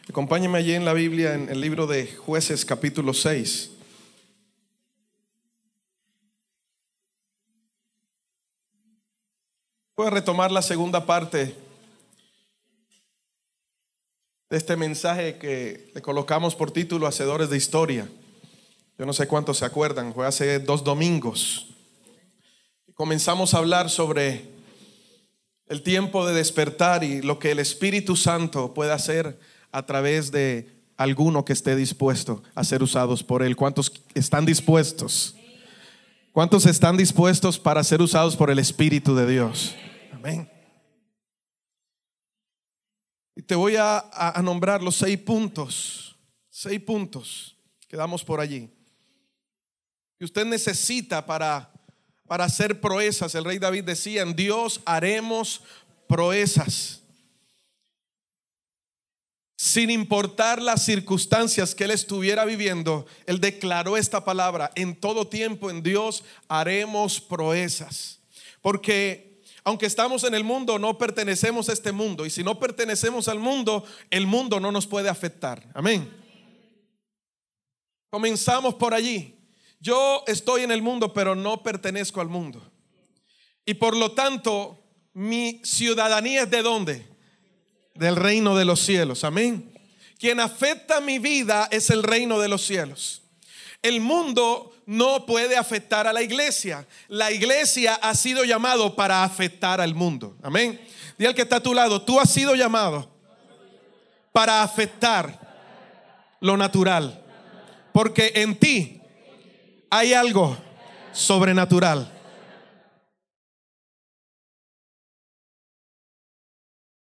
Acompáñeme allí en la Biblia, en el libro de Jueces capítulo 6. Voy a retomar la segunda parte de este mensaje que le colocamos por título Hacedores de Historia. Yo no sé cuántos se acuerdan, fue hace 2 domingos. Comenzamos a hablar sobre el tiempo de despertar y lo que el Espíritu Santo puede hacer a través de alguno que esté dispuesto a ser usados por Él. ¿Cuántos están dispuestos? ¿Cuántos están dispuestos para ser usados por el Espíritu de Dios? Amén. Y te voy a nombrar los 6 puntos. 6 puntos que damos por allí que usted necesita para hacer proezas. El rey David decía: en Dios haremos proezas. Sin importar las circunstancias que él estuviera viviendo, él declaró esta palabra: en todo tiempo en Dios haremos proezas. Porque aunque estamos en el mundo, no pertenecemos a este mundo. Y si no pertenecemos al mundo, el mundo no nos puede afectar. Amén. Comenzamos por allí. Yo estoy en el mundo, pero no pertenezco al mundo. Y por lo tanto, mi ciudadanía es ¿de dónde? Del reino de los cielos. Amén. Quien afecta mi vida es el reino de los cielos. El mundo no puede afectar a la iglesia. La iglesia ha sido llamado para afectar al mundo. Amén. Dile al que está a tu lado: tú has sido llamado para afectar lo natural, porque en ti hay algo sobrenatural.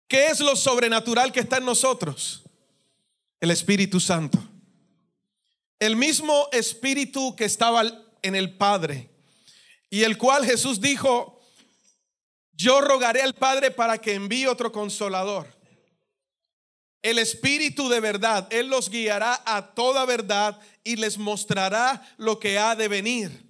¿Qué es lo sobrenatural que está en nosotros? El Espíritu Santo. El mismo Espíritu que estaba en el Padre, y el cual Jesús dijo: yo rogaré al Padre para que envíe otro consolador. El Espíritu de verdad, Él los guiará a toda verdad y les mostrará lo que ha de venir.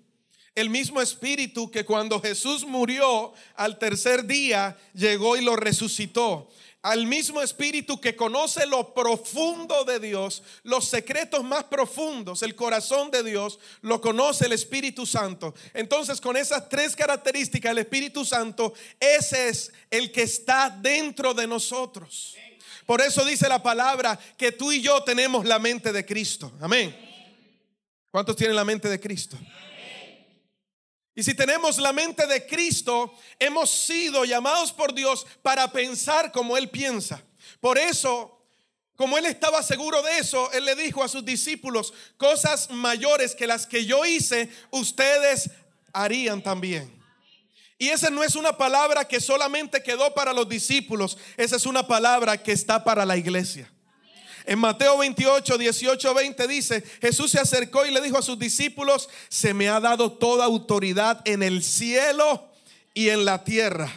El mismo Espíritu que cuando Jesús murió al tercer día llegó y lo resucitó. Al mismo Espíritu que conoce lo profundo de Dios, los secretos más profundos, el corazón de Dios, lo conoce el Espíritu Santo. Entonces, con esas 3 características, el Espíritu Santo, ese es el que está dentro de nosotros. Por eso dice la palabra que tú y yo tenemos la mente de Cristo. Amén. ¿Cuántos tienen la mente de Cristo? Y si tenemos la mente de Cristo, hemos sido llamados por Dios para pensar como Él piensa. Por eso, como Él estaba seguro de eso, Él le dijo a sus discípulos: cosas mayores que las que yo hice, ustedes harían también. Y esa no es una palabra que solamente quedó para los discípulos. Esa es una palabra que está para la iglesia. En Mateo 28, 18, 20 dice: Jesús se acercó y le dijo a sus discípulos: se me ha dado toda autoridad en el cielo y en la tierra.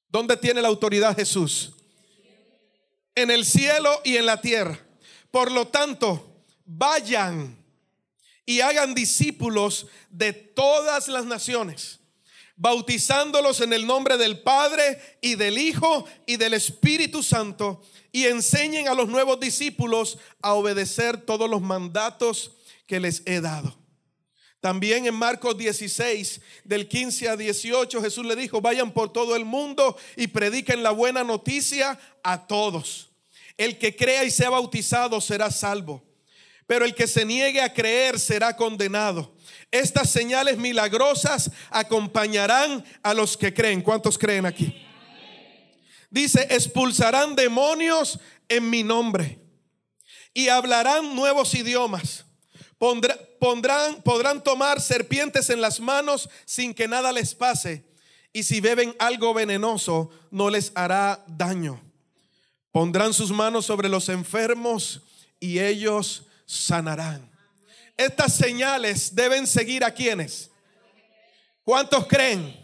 ¿Dónde tiene la autoridad Jesús? En el cielo y en la tierra. Por lo tanto, vayan y hagan discípulos de todas las naciones, bautizándolos en el nombre del Padre y del Hijo y del Espíritu Santo, y enseñen a los nuevos discípulos a obedecer todos los mandatos que les he dado. También en Marcos 16, del 15 a 18, Jesús le dijo: vayan por todo el mundo y prediquen la buena noticia a todos. El que crea y sea bautizado será salvo, pero el que se niegue a creer será condenado. Estas señales milagrosas acompañarán a los que creen. ¿Cuántos creen aquí? Dice: expulsarán demonios en mi nombre y hablarán nuevos idiomas. Podrán tomar serpientes en las manos sin que nada les pase. Y si beben algo venenoso, no les hará daño. Pondrán sus manos sobre los enfermos y ellos sanarán. Estas señales deben seguir a quienes. ¿Cuántos creen?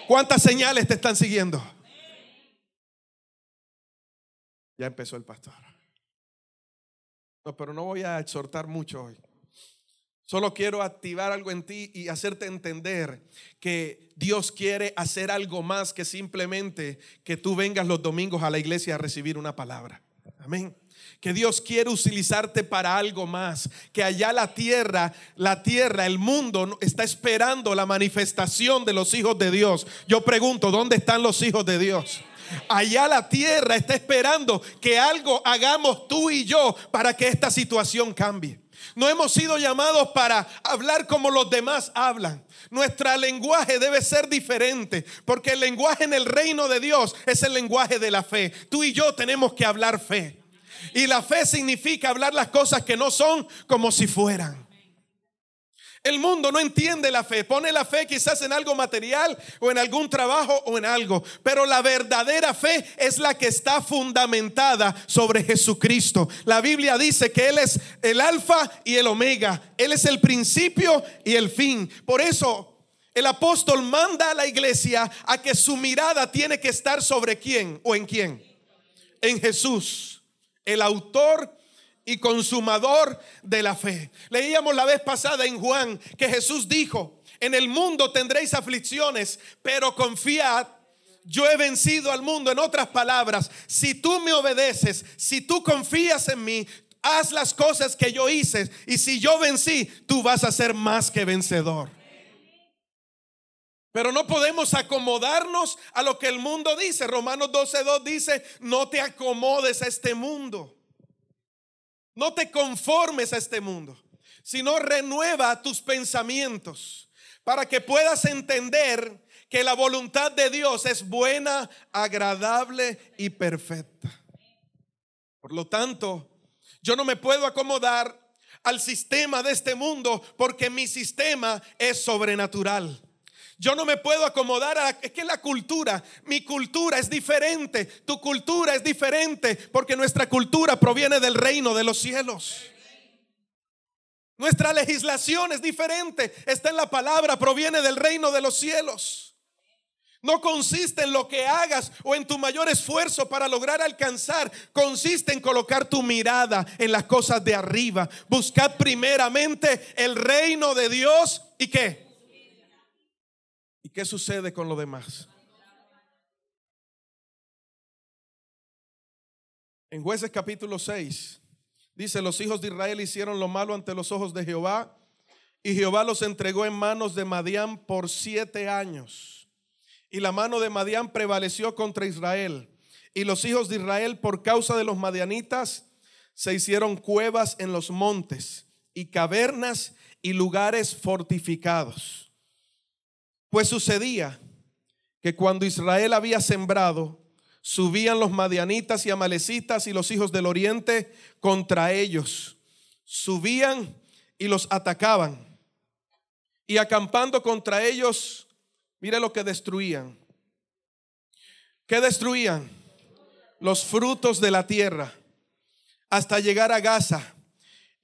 ¿Cuántas señales te están siguiendo? Ya empezó el pastor. No, pero no voy a exhortar mucho hoy. Solo quiero activar algo en ti y hacerte entender que Dios quiere hacer algo más que simplemente que tú vengas los domingos a la iglesia a recibir una palabra. Amén. Amén. Que Dios quiere utilizarte para algo más. Que allá la tierra, el mundo está esperando la manifestación de los hijos de Dios. Yo pregunto, ¿dónde están los hijos de Dios? Allá la tierra está esperando que algo hagamos tú y yo para que esta situación cambie. No hemos sido llamados para hablar como los demás hablan. Nuestro lenguaje debe ser diferente, porque el lenguaje en el reino de Dios es el lenguaje de la fe. Tú y yo tenemos que hablar fe. Y la fe significa hablar las cosas que no son como si fueran. El mundo no entiende la fe. Pone la fe quizás en algo material o en algún trabajo o en algo. Pero la verdadera fe es la que está fundamentada sobre Jesucristo. La Biblia dice que Él es el alfa y el omega. Él es el principio y el fin. Por eso el apóstol manda a la iglesia a que su mirada tiene que estar sobre ¿quién o en quién? En Jesús, el autor y consumador de la fe. Leíamos la vez pasada en Juan que Jesús dijo: en el mundo tendréis aflicciones, pero confiad, yo he vencido al mundo. En otras palabras, si tú me obedeces, si tú confías en mí, haz las cosas que yo hice, y si yo vencí, tú vas a ser más que vencedor. Pero no podemos acomodarnos a lo que el mundo dice. Romanos 12:2 dice: no te acomodes a este mundo. No te conformes a este mundo, sino renueva tus pensamientos para que puedas entender que la voluntad de Dios es buena, agradable y perfecta. Por lo tanto, yo no me puedo acomodar al sistema de este mundo, porque mi sistema es sobrenatural. Yo no me puedo acomodar es que la cultura, mi cultura es diferente, tu cultura es diferente, porque nuestra cultura proviene del reino de los cielos. Nuestra legislación es diferente, está en la palabra, proviene del reino de los cielos. No consiste en lo que hagas o en tu mayor esfuerzo para lograr alcanzar. Consiste en colocar tu mirada en las cosas de arriba. Buscad primeramente el reino de Dios. ¿Y qué? ¿Y qué sucede con lo demás? En Jueces capítulo 6 dice: los hijos de Israel hicieron lo malo ante los ojos de Jehová, y Jehová los entregó en manos de Madián por 7 años. Y la mano de Madián prevaleció contra Israel. Y los hijos de Israel, por causa de los madianitas, se hicieron cuevas en los montes y cavernas y lugares fortificados. Pues sucedía que cuando Israel había sembrado, subían los madianitas y amalecitas y los hijos del oriente contra ellos. Subían y los atacaban. Y acampando contra ellos, mire lo que destruían. ¿Qué destruían? Los frutos de la tierra, hasta llegar a Gaza.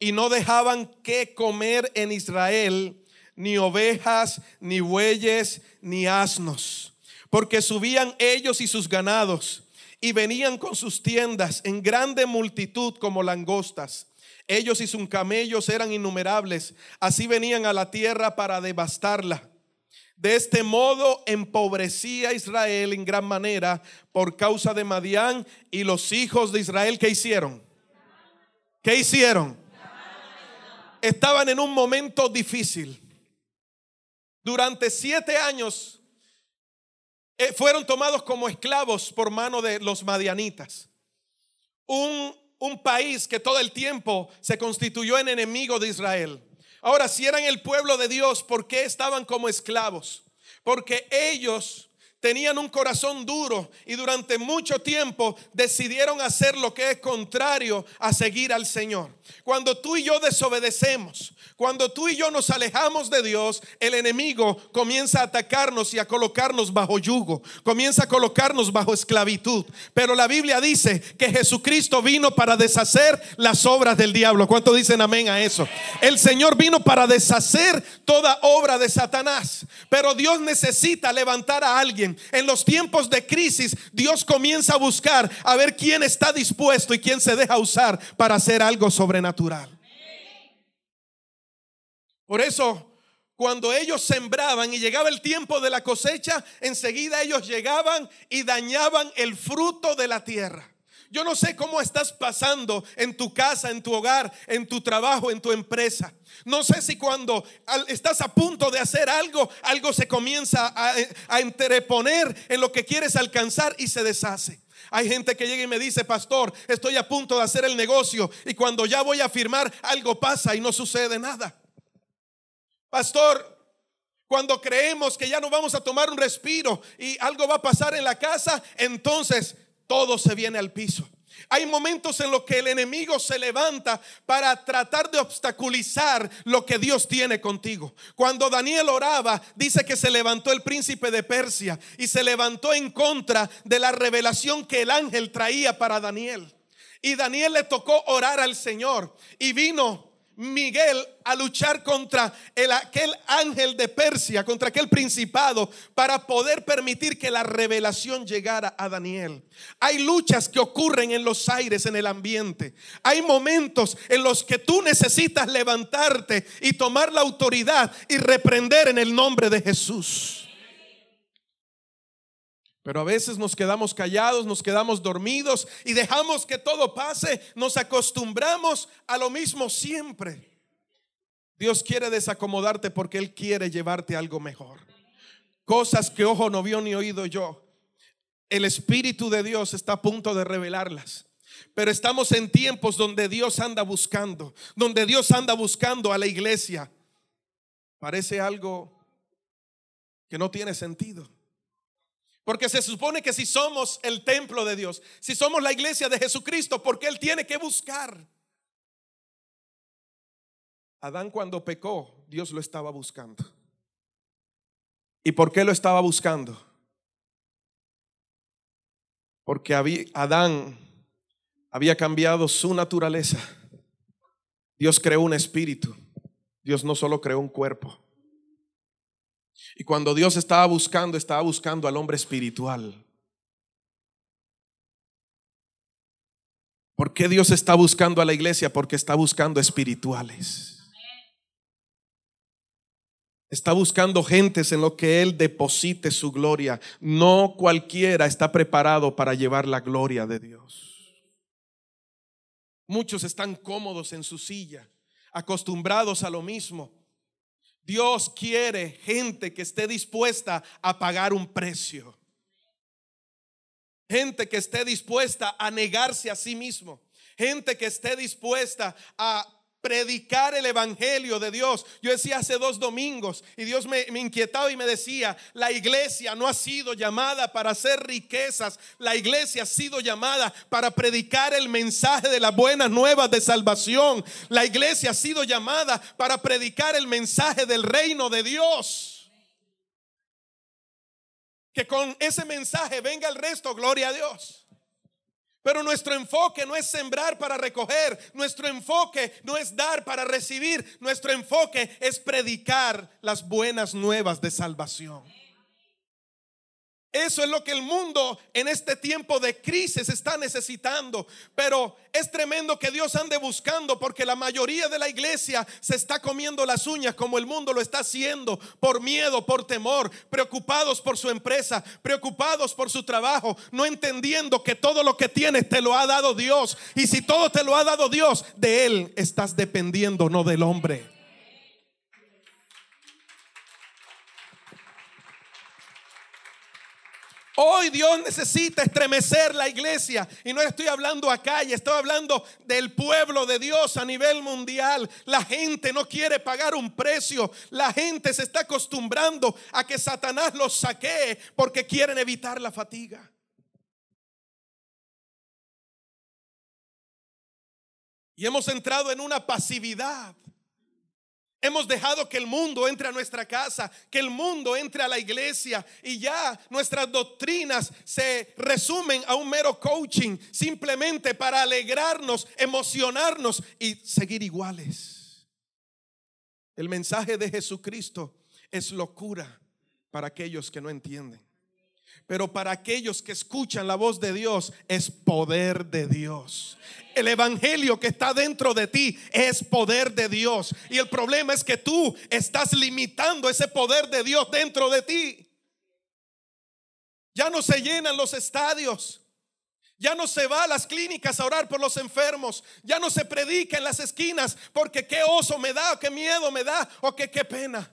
Y no dejaban que comer en Israel ni ovejas, ni bueyes, ni asnos, porque subían ellos y sus ganados, y venían con sus tiendas en grande multitud como langostas. Ellos y sus camellos eran innumerables, así venían a la tierra para devastarla. De este modo empobrecía Israel en gran manera por causa de Madián. Y los hijos de Israel, ¿qué hicieron? ¿Qué hicieron? Estaban en un momento difícil. Durante 7 años fueron tomados como esclavos por mano de los madianitas. Un país que todo el tiempo se constituyó en enemigo de Israel. Ahora, si eran el pueblo de Dios, ¿por qué estaban como esclavos? Porque ellos tenían un corazón duro y durante mucho tiempo decidieron hacer lo que es contrario a seguir al Señor. Cuando tú y yo desobedecemos, cuando tú y yo nos alejamos de Dios, el enemigo comienza a atacarnos y a colocarnos bajo yugo, comienza a colocarnos bajo esclavitud. Pero la Biblia dice que Jesucristo vino para deshacer las obras del diablo. ¿Cuántos dicen amén a eso? El Señor vino para deshacer toda obra de Satanás. Pero Dios necesita levantar a alguien. En los tiempos de crisis, Dios comienza a buscar a ver quién está dispuesto y quién se deja usar para hacer algo sobrenatural. Por eso, cuando ellos sembraban y llegaba el tiempo de la cosecha, enseguida ellos llegaban y dañaban el fruto de la tierra. Yo no sé cómo estás pasando en tu casa, en tu hogar, en tu trabajo, en tu empresa. No sé si cuando estás a punto de hacer algo, algo se comienza a interponer en lo que quieres alcanzar y se deshace. Hay gente que llega y me dice: pastor, estoy a punto de hacer el negocio, y cuando ya voy a firmar, algo pasa y no sucede nada. Pastor, cuando creemos que ya no vamos a tomar un respiro y algo va a pasar en la casa, entonces todo se viene al piso. Hay momentos en los que el enemigo se levanta para tratar de obstaculizar lo que Dios tiene contigo. Cuando Daniel oraba, dice que se levantó el príncipe de Persia y se levantó en contra de la revelación que el ángel traía para Daniel. Y Daniel le tocó orar al Señor, y vino Miguel a luchar contra aquel ángel de Persia, contra aquel principado, para poder permitir que la revelación llegara a Daniel. Hay luchas que ocurren en los aires, en el ambiente. Hay momentos en los que tú necesitas levantarte y tomar la autoridad y reprender en el nombre de Jesús. Pero a veces nos quedamos callados, nos quedamos dormidos y dejamos que todo pase. Nos acostumbramos a lo mismo siempre. Dios quiere desacomodarte porque Él quiere llevarte a algo mejor. Cosas que ojo no vio ni oído yo. El Espíritu de Dios está a punto de revelarlas. Pero estamos en tiempos donde Dios anda buscando, a la iglesia. Parece algo que no tiene sentido. Porque se supone que si somos el templo de Dios, si somos la iglesia de Jesucristo, ¿por qué Él tiene que buscar? Adán, cuando pecó, Dios lo estaba buscando. ¿Y por qué lo estaba buscando? Porque Adán había cambiado su naturaleza. Dios creó un espíritu. Dios no solo creó un cuerpo. Y cuando Dios estaba buscando al hombre espiritual. ¿Por qué Dios está buscando a la iglesia? Porque está buscando espirituales. Está buscando gentes en lo que Él deposite su gloria. No cualquiera está preparado para llevar la gloria de Dios. Muchos están cómodos en su silla, acostumbrados a lo mismo. Dios quiere gente que esté dispuesta a pagar un precio. Gente que esté dispuesta a negarse a sí mismo. Gente que esté dispuesta a predicar el evangelio de Dios. Yo decía hace 2 domingos y Dios me inquietaba y me decía: la iglesia no ha sido llamada para hacer riquezas. La iglesia ha sido llamada para predicar el mensaje de las buenas nuevas de salvación. La iglesia ha sido llamada para predicar el mensaje del reino de Dios. Que con ese mensaje venga el resto, gloria a Dios. Pero nuestro enfoque no es sembrar para recoger. Nuestro enfoque no es dar para recibir. Nuestro enfoque es predicar las buenas nuevas de salvación. Eso es lo que el mundo en este tiempo de crisis está necesitando. Pero es tremendo que Dios ande buscando, porque la mayoría de la iglesia se está comiendo las uñas como el mundo lo está haciendo, por miedo, por temor, preocupados por su empresa, preocupados por su trabajo, no entendiendo que todo lo que tienes te lo ha dado Dios. Y si todo te lo ha dado Dios, de Él estás dependiendo, no del hombre. Hoy Dios necesita estremecer la iglesia. Y no estoy hablando acá, y estoy hablando del pueblo de Dios a nivel mundial. La gente no quiere pagar un precio. La gente se está acostumbrando a que Satanás los saquee porque quieren evitar la fatiga. Y hemos entrado en una pasividad. Hemos dejado que el mundo entre a nuestra casa, que el mundo entre a la iglesia, y ya nuestras doctrinas se resumen a un mero coaching, simplemente para alegrarnos, emocionarnos y seguir iguales. El mensaje de Jesucristo es locura para aquellos que no entienden, pero para aquellos que escuchan la voz de Dios es poder de Dios. El evangelio que está dentro de ti es poder de Dios. Y el problema es que tú estás limitando ese poder de Dios dentro de ti. Ya no se llenan los estadios. Ya no se va a las clínicas a orar por los enfermos. Ya no se predica en las esquinas porque qué oso me da, o qué miedo me da, o que qué pena.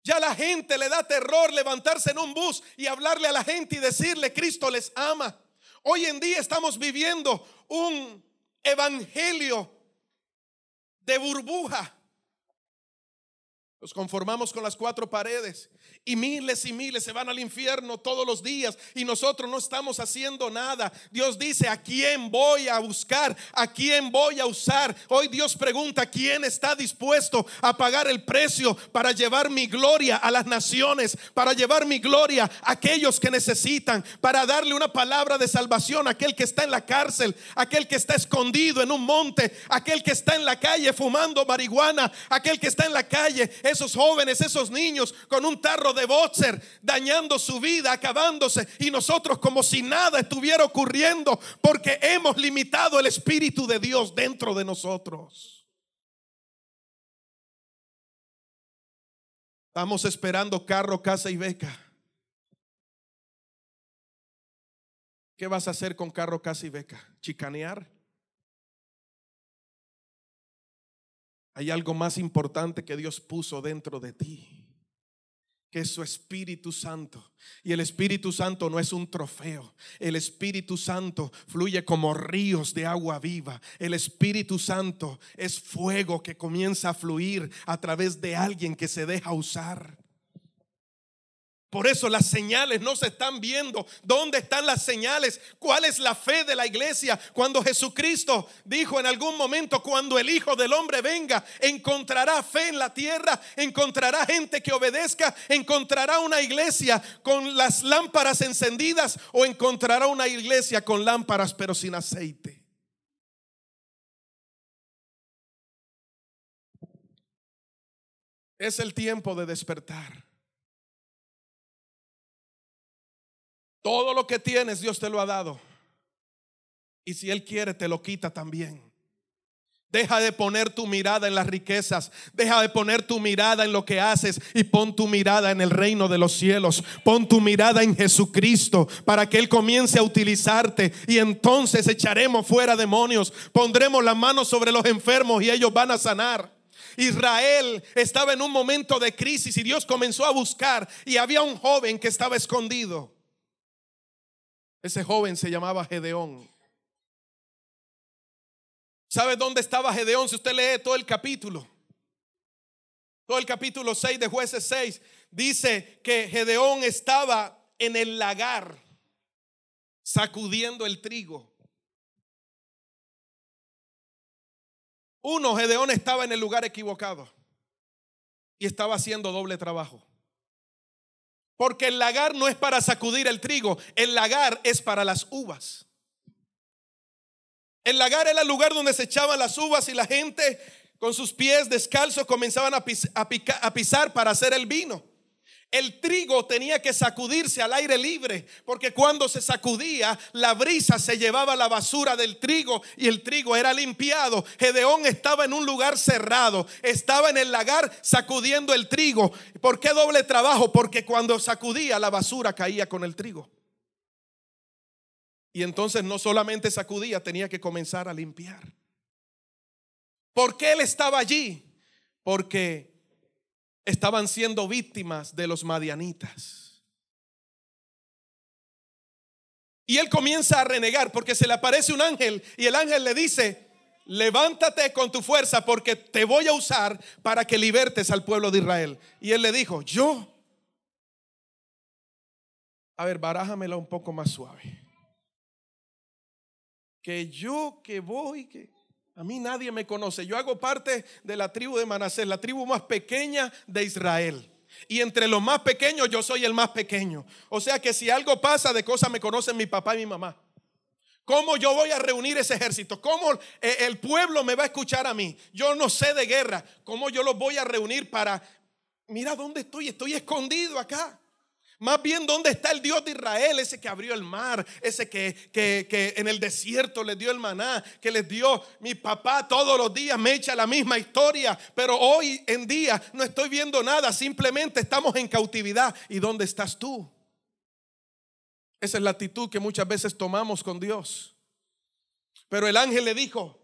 Ya a la gente le da terror levantarse en un bus y hablarle a la gente y decirle: Cristo les ama. Hoy en día estamos viviendo un evangelio de burbuja. Nos conformamos con las cuatro paredes y miles se van al infierno todos los días y nosotros no estamos haciendo nada. Dios dice: ¿a quién voy a buscar? ¿A quién voy a usar? Hoy Dios pregunta: ¿quién está dispuesto a pagar el precio para llevar mi gloria a las naciones? Para llevar mi gloria a aquellos que necesitan, para darle una palabra de salvación a aquel que está en la cárcel, aquel que está escondido en un monte, aquel que está en la calle fumando marihuana, aquel que está en la calle, esos jóvenes, esos niños con un tarro de boxer dañando su vida, acabándose, y nosotros como si nada estuviera ocurriendo porque hemos limitado el Espíritu de Dios dentro de nosotros. Estamos esperando carro, casa y beca. ¿Qué vas a hacer con carro, casa y beca? ¿Chicanear? Hay algo más importante que Dios puso dentro de ti, que es su Espíritu Santo. Y el Espíritu Santo no es un trofeo. El Espíritu Santo fluye como ríos de agua viva. El Espíritu Santo es fuego que comienza a fluir a través de alguien que se deja usar. Por eso las señales no se están viendo. ¿Dónde están las señales? ¿Cuál es la fe de la iglesia? Cuando Jesucristo dijo en algún momento: cuando el Hijo del Hombre venga, ¿encontrará fe en la tierra? ¿Encontrará gente que obedezca? ¿Encontrará una iglesia con las lámparas encendidas? ¿O encontrará una iglesia con lámparas pero sin aceite? Es el tiempo de despertar. Todo lo que tienes Dios te lo ha dado, y si Él quiere te lo quita también. Deja de poner tu mirada en las riquezas, deja de poner tu mirada en lo que haces y pon tu mirada en el reino de los cielos. Pon tu mirada en Jesucristo para que Él comience a utilizarte, y entonces echaremos fuera demonios, pondremos las manos sobre los enfermos y ellos van a sanar. Israel estaba en un momento de crisis y Dios comenzó a buscar, y había un joven que estaba escondido. Ese joven se llamaba Gedeón. ¿Sabe dónde estaba Gedeón? Si usted lee todo el capítulo 6 de Jueces 6, dice que Gedeón estaba en el lagar sacudiendo el trigo. Gedeón estaba en el lugar equivocado y estaba haciendo doble trabajo. Porque el lagar no es para sacudir el trigo, el lagar es para las uvas. El lagar era el lugar donde se echaban las uvas y la gente con sus pies descalzos comenzaban a pisar para hacer el vino. El trigo tenía que sacudirse al aire libre, porque cuando se sacudía, la brisa se llevaba la basura del trigo y el trigo era limpiado. Gedeón estaba en un lugar cerrado, estaba en el lagar sacudiendo el trigo. ¿Por qué doble trabajo? Porque cuando sacudía, la basura caía con el trigo. Y entonces no solamente sacudía, tenía que comenzar a limpiar. ¿Por qué él estaba allí? Porque estaban siendo víctimas de los madianitas. Y él comienza a renegar porque se le aparece un ángel y el ángel le dice: levántate con tu fuerza porque te voy a usar para que libertes al pueblo de Israel. Y él le dijo: yo. A ver, barájamela un poco más suave. Que yo que voy, que a mí nadie me conoce. Yo hago parte de la tribu de Manasés, la tribu más pequeña de Israel. Y entre los más pequeños yo soy el más pequeño. O sea que si algo pasa de cosas me conocen mi papá y mi mamá. ¿Cómo yo voy a reunir ese ejército? ¿Cómo el pueblo me va a escuchar a mí? Yo no sé de guerra. ¿Cómo yo los voy a reunir para... Mira dónde estoy, estoy escondido acá. Más bien, ¿dónde está el Dios de Israel? Ese que abrió el mar, ese que en el desierto les dio el maná, que les dio mi papá todos los días, me echa la misma historia. Pero hoy en día no estoy viendo nada, simplemente estamos en cautividad. ¿Y dónde estás tú? Esa es la actitud que muchas veces tomamos con Dios. Pero el ángel le dijo: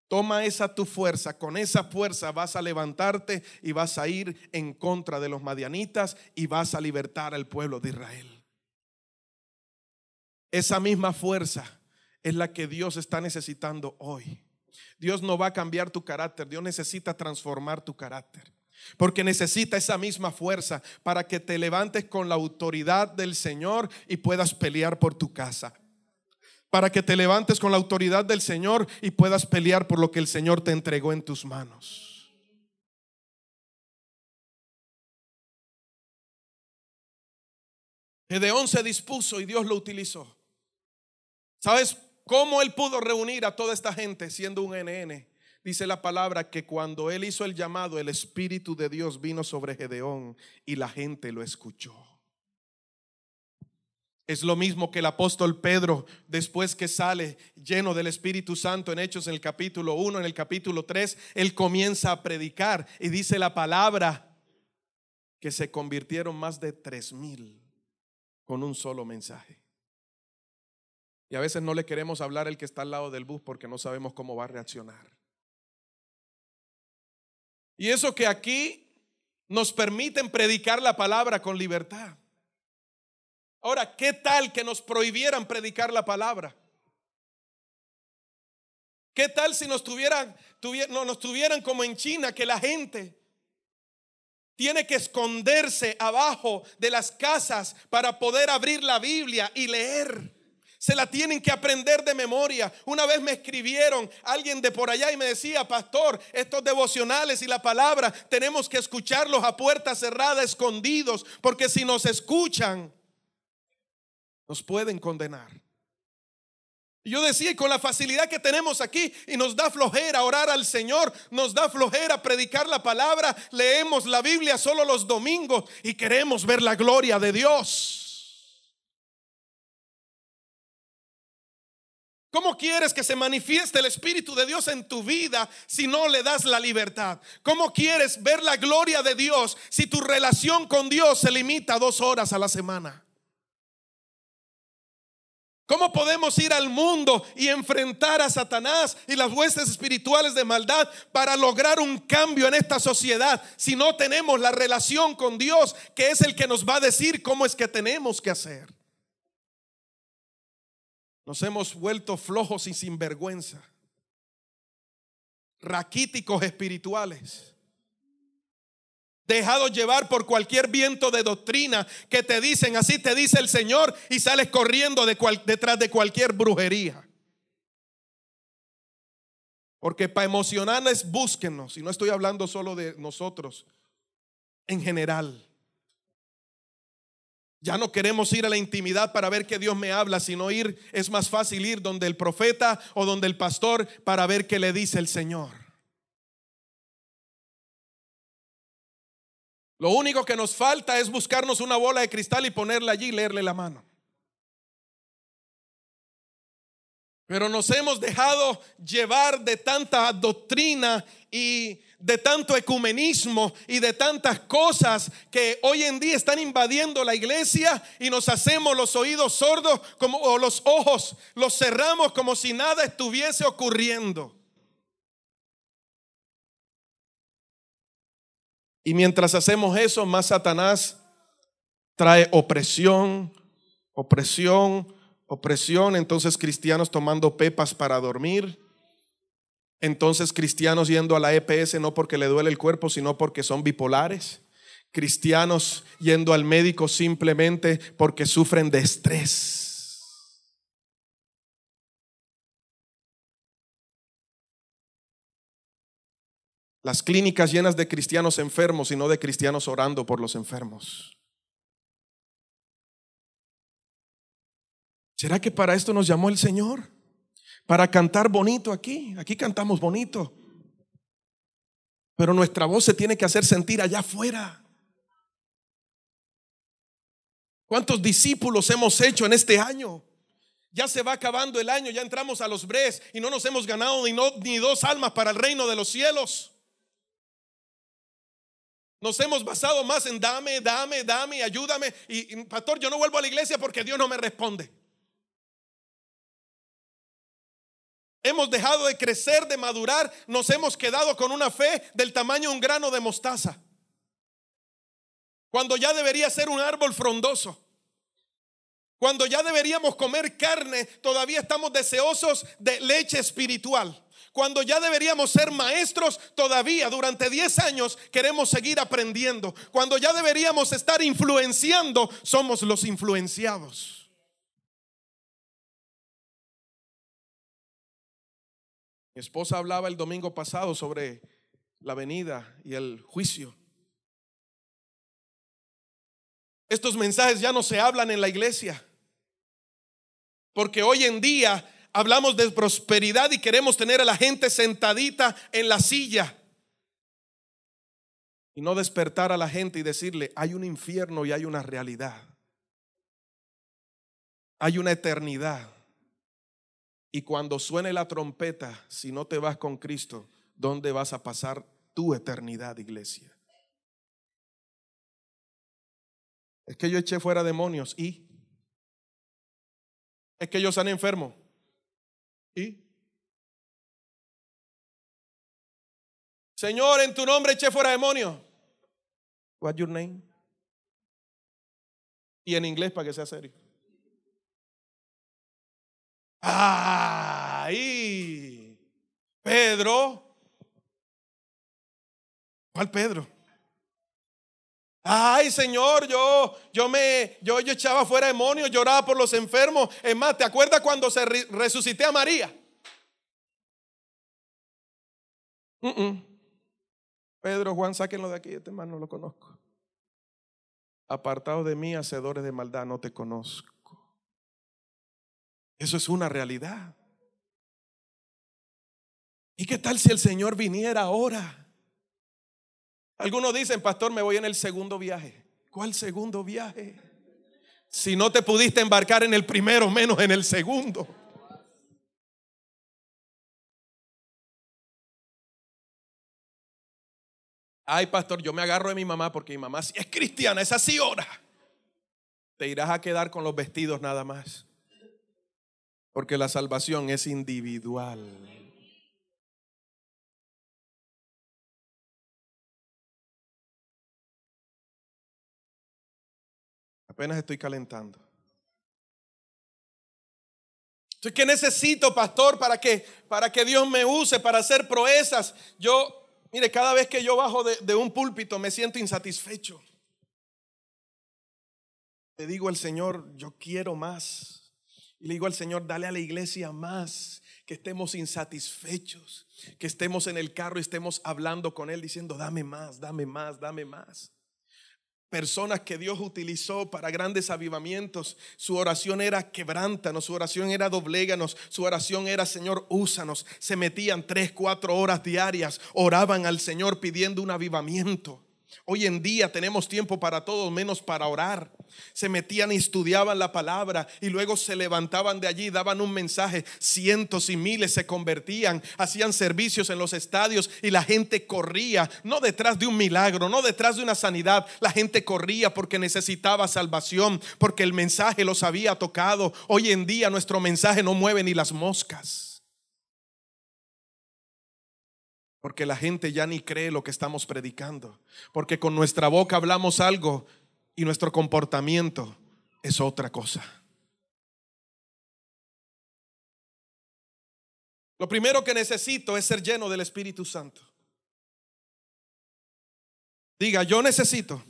toma esa tu fuerza, con esa fuerza vas a levantarte y vas a ir en contra de los madianitas y vas a libertar al pueblo de Israel. Esa misma fuerza es la que Dios está necesitando hoy. Dios no va a cambiar tu carácter, Dios necesita transformar tu carácter, porque necesita esa misma fuerza para que te levantes con la autoridad del Señor y puedas pelear por tu casa. Para que te levantes con la autoridad del Señor y puedas pelear por lo que el Señor te entregó en tus manos. Gedeón se dispuso y Dios lo utilizó. ¿Sabes cómo él pudo reunir a toda esta gente siendo un NN? Dice la palabra que cuando él hizo el llamado, el Espíritu de Dios vino sobre Gedeón y la gente lo escuchó. Es lo mismo que el apóstol Pedro, después que sale lleno del Espíritu Santo en Hechos en el capítulo 1, en el capítulo 3, él comienza a predicar y dice la palabra que se convirtieron más de 3,000 con un solo mensaje. Y a veces no le queremos hablar al que está al lado del bus porque no sabemos cómo va a reaccionar. Y eso que aquí nos permiten predicar la palabra con libertad. Ahora, ¿qué tal que nos prohibieran predicar la palabra? ¿Qué tal si nos tuvieran como en China, que la gente tiene que esconderse abajo de las casas para poder abrir la Biblia y leer? Se la tienen que aprender de memoria. Una vez me escribieron alguien de por allá y me decía: pastor, estos devocionales y la palabra tenemos que escucharlos a puerta cerrada, escondidos, porque si nos escuchan nos pueden condenar. Y yo decía, y con la facilidad que tenemos aquí, y nos da flojera orar al Señor, nos da flojera predicar la palabra, leemos la Biblia solo los domingos y queremos ver la gloria de Dios. ¿Cómo quieres que se manifieste el Espíritu de Dios en tu vida si no le das la libertad? ¿Cómo quieres ver la gloria de Dios si tu relación con Dios se limita a 2 horas a la semana? ¿Cómo podemos ir al mundo y enfrentar a Satanás y las huestes espirituales de maldad para lograr un cambio en esta sociedad si no tenemos la relación con Dios, que es el que nos va a decir cómo es que tenemos que hacer? Nos hemos vuelto flojos y sinvergüenza, raquíticos espirituales, dejados llevar por cualquier viento de doctrina que te dicen: así te dice el Señor, y sales corriendo detrás de cualquier brujería. Porque para emocionarles, búsquennos. Y no estoy hablando solo de nosotros, en general. Ya no queremos ir a la intimidad para ver que Dios me habla, sino es más fácil ir donde el profeta o donde el pastor para ver qué le dice el Señor. Lo único que nos falta es buscarnos una bola de cristal y ponerla allí y leerle la mano. Pero nos hemos dejado llevar de tanta doctrina y de tanto ecumenismo y de tantas cosas que hoy en día están invadiendo la iglesia, y nos hacemos los oídos sordos o los ojos los cerramos como si nada estuviese ocurriendo. Y mientras hacemos eso, más Satanás trae opresión. Entonces cristianos tomando pepas para dormir. Entonces cristianos yendo a la EPS no porque le duele el cuerpo, sino porque son bipolares. Cristianos yendo al médico simplemente porque sufren de estrés. Las clínicas llenas de cristianos enfermos y no de cristianos orando por los enfermos. ¿Será que para esto nos llamó el Señor? Para cantar bonito aquí. Aquí cantamos bonito, pero nuestra voz se tiene que hacer sentir allá afuera. ¿Cuántos discípulos hemos hecho en este año? Ya se va acabando el año, ya entramos a los BRES y no nos hemos ganado ni 2 almas para el reino de los cielos. Nos hemos basado más en dame, dame, dame, ayúdame. Y pastor, yo no vuelvo a la iglesia porque Dios no me responde. Hemos dejado de crecer, de madurar. Nos hemos quedado con una fe del tamaño de un grano de mostaza, cuando ya debería ser un árbol frondoso. Cuando ya deberíamos comer carne, todavía estamos deseosos de leche espiritual. Cuando ya deberíamos ser maestros, todavía durante 10 años queremos seguir aprendiendo. Cuando ya deberíamos estar influenciando, somos los influenciados. Mi esposa hablaba el domingo pasado sobre la venida y el juicio. Estos mensajes ya no se hablan en la iglesia, porque hoy en día hablamos de prosperidad y queremos tener a la gente sentadita en la silla y no despertar a la gente y decirle: hay un infierno y hay una realidad, hay una eternidad. Y cuando suene la trompeta, si no te vas con Cristo, ¿dónde vas a pasar tu eternidad, iglesia? Es que yo eché fuera demonios y es que yo sané enfermo y Señor, en tu nombre eché fuera demonios. What's your name? Y en inglés para que sea serio. Ay, Pedro. ¿Cuál Pedro? Ay, Señor, yo echaba fuera demonios, lloraba por los enfermos. Es más, ¿te acuerdas cuando resucité a María? Pedro, Juan, sáquenlo de aquí, este hermano no lo conozco. Apartados de mí, hacedores de maldad, no te conozco. Eso es una realidad. ¿Y qué tal si el Señor viniera ahora? Algunos dicen: pastor, me voy en el segundo viaje. ¿Cuál segundo viaje? Si no te pudiste embarcar en el primero, menos en el segundo. Ay, pastor, yo me agarro de mi mamá porque mi mamá sí es cristiana, esa sí ora. Te irás a quedar con los vestidos nada más, porque la salvación es individual. Apenas estoy calentando. Entonces, ¿qué necesito, pastor, para que Dios me use para hacer proezas? Mire, cada vez que yo bajo de un púlpito me siento insatisfecho. Le digo al Señor: yo quiero más. Y le digo al Señor: dale a la iglesia más, que estemos insatisfechos, que estemos en el carro y estemos hablando con Él diciendo: dame más, dame más, dame más. Personas que Dios utilizó para grandes avivamientos, su oración era: quebrántanos, su oración era: dobléganos, su oración era: Señor, úsanos. Se metían 3-4 horas diarias, oraban al Señor pidiendo un avivamiento. Hoy en día tenemos tiempo para todo menos para orar. Se metían y estudiaban la palabra y luego se levantaban de allí, daban un mensaje. Cientos y miles se convertían, hacían servicios en los estadios y la gente corría, no detrás de un milagro, no detrás de una sanidad. La gente corría porque necesitaba salvación, porque el mensaje los había tocado. Hoy en día nuestro mensaje no mueve ni las moscas, porque la gente ya ni cree lo que estamos predicando, porque con nuestra boca hablamos algo y nuestro comportamiento es otra cosa. Lo primero que necesito es ser lleno del Espíritu Santo. Diga: yo necesito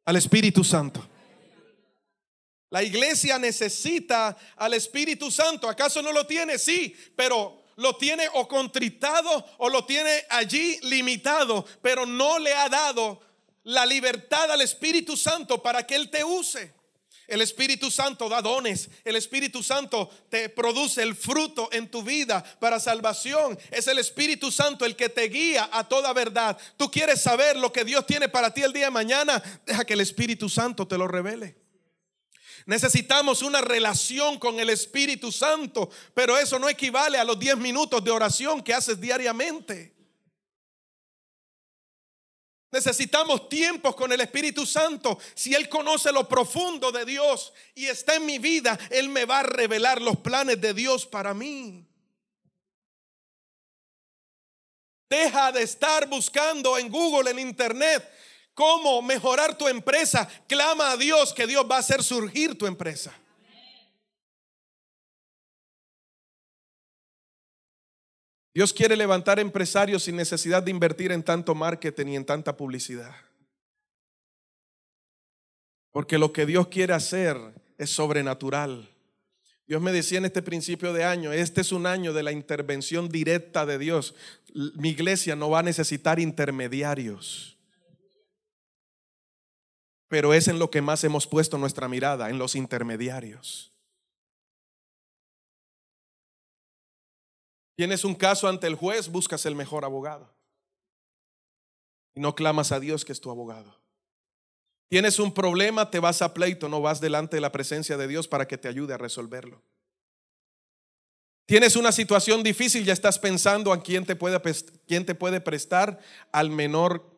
al Espíritu Santo. La iglesia necesita al Espíritu Santo. ¿Acaso no lo tiene? Sí, pero lo tiene o contritado o lo tiene allí limitado, pero no le ha dado la libertad al Espíritu Santo para que Él te use. El Espíritu Santo da dones. El Espíritu Santo te produce el fruto en tu vida para salvación. Es el Espíritu Santo el que te guía a toda verdad. Tú quieres saber lo que Dios tiene para ti el día de mañana, deja que el Espíritu Santo te lo revele. Necesitamos una relación con el Espíritu Santo, pero eso no equivale a los 10 minutos de oración que haces diariamente. Necesitamos tiempos con el Espíritu Santo. Si Él conoce lo profundo de Dios y está en mi vida, Él me va a revelar los planes de Dios para mí. Deja de estar buscando en Google, en internet, cómo mejorar tu empresa. Clama a Dios que Dios va a hacer surgir tu empresa. Dios quiere levantar empresarios sin necesidad de invertir en tanto marketing y en tanta publicidad. Porque lo que Dios quiere hacer es sobrenatural. Dios me decía en este principio de año, este es un año de la intervención directa de Dios. Mi iglesia no va a necesitar intermediarios. Pero es en lo que más hemos puesto nuestra mirada, en los intermediarios. Tienes un caso ante el juez, buscas el mejor abogado. Y no clamas a Dios que es tu abogado. Tienes un problema, te vas a pleito, no vas delante de la presencia de Dios para que te ayude a resolverlo. Tienes una situación difícil, ya estás pensando a quién te puede prestar al menor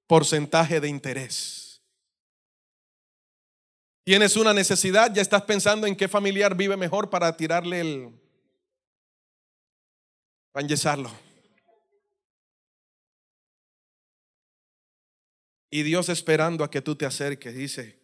porcentaje de interés. Tienes una necesidad, ya estás pensando en qué familiar vive mejor para tirarle para enyesarlo. Y Dios esperando a que tú te acerques, dice: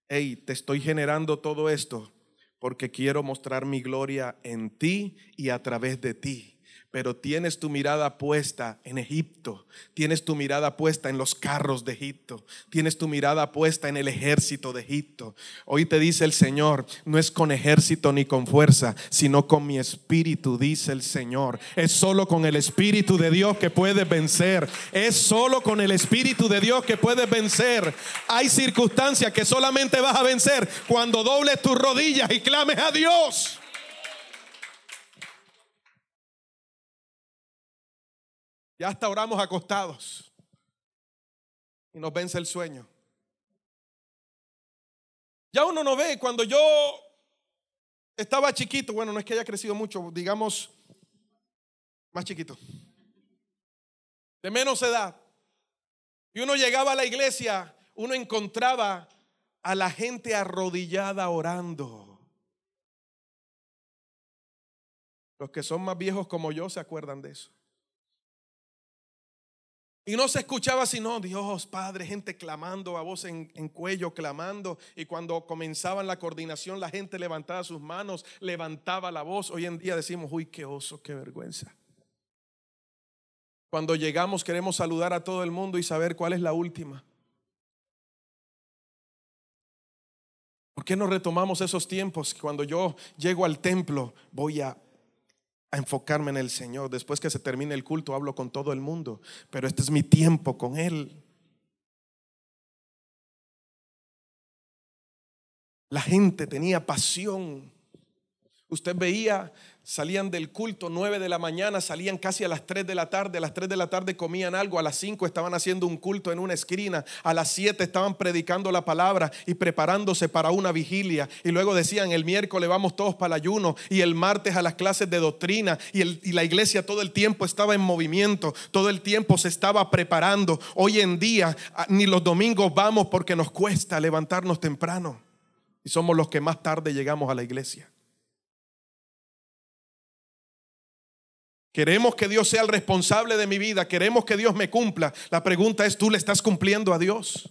hey, te estoy generando todo esto porque quiero mostrar mi gloria en ti y a través de ti. Pero tienes tu mirada puesta en Egipto, tienes tu mirada puesta en los carros de Egipto, tienes tu mirada puesta en el ejército de Egipto. Hoy te dice el Señor: no es con ejército ni con fuerza, sino con mi espíritu, dice el Señor. Es solo con el Espíritu de Dios que puedes vencer. Es solo con el Espíritu de Dios que puedes vencer. Hay circunstancias que solamente vas a vencer cuando dobles tus rodillas y clames a Dios. Ya hasta oramos acostados y nos vence el sueño. Ya uno no ve. Cuando yo estaba chiquito, bueno, no es que haya crecido mucho, digamos más chiquito, de menos edad, y uno llegaba a la iglesia, uno encontraba a la gente arrodillada orando. Los que son más viejos como yo se acuerdan de eso. Y no se escuchaba sino Dios Padre, gente clamando a voz en cuello, clamando. Y cuando comenzaban la coordinación, la gente levantaba sus manos, levantaba la voz. Hoy en día decimos: uy, qué oso, qué vergüenza. Cuando llegamos queremos saludar a todo el mundo y saber cuál es la última. ¿Por qué no retomamos esos tiempos? Cuando yo llego al templo, voy a enfocarme en el Señor. Después que se termine el culto, hablo con todo el mundo, pero este es mi tiempo con Él. La gente tenía pasión. Usted veía, salían del culto 9 de la mañana, salían casi a las 3 de la tarde. A las 3 de la tarde comían algo, a las 5 estaban haciendo un culto en una esquina, a las 7 estaban predicando la palabra y preparándose para una vigilia. Y luego decían: el miércoles vamos todos para el ayuno, y el martes a las clases de doctrina. Y la iglesia todo el tiempo estaba en movimiento, todo el tiempo se estaba preparando. Hoy en día ni los domingos vamos porque nos cuesta levantarnos temprano, y somos los que más tarde llegamos a la iglesia. Queremos que Dios sea el responsable de mi vida, queremos que Dios me cumpla. La pregunta es: ¿tú le estás cumpliendo a Dios?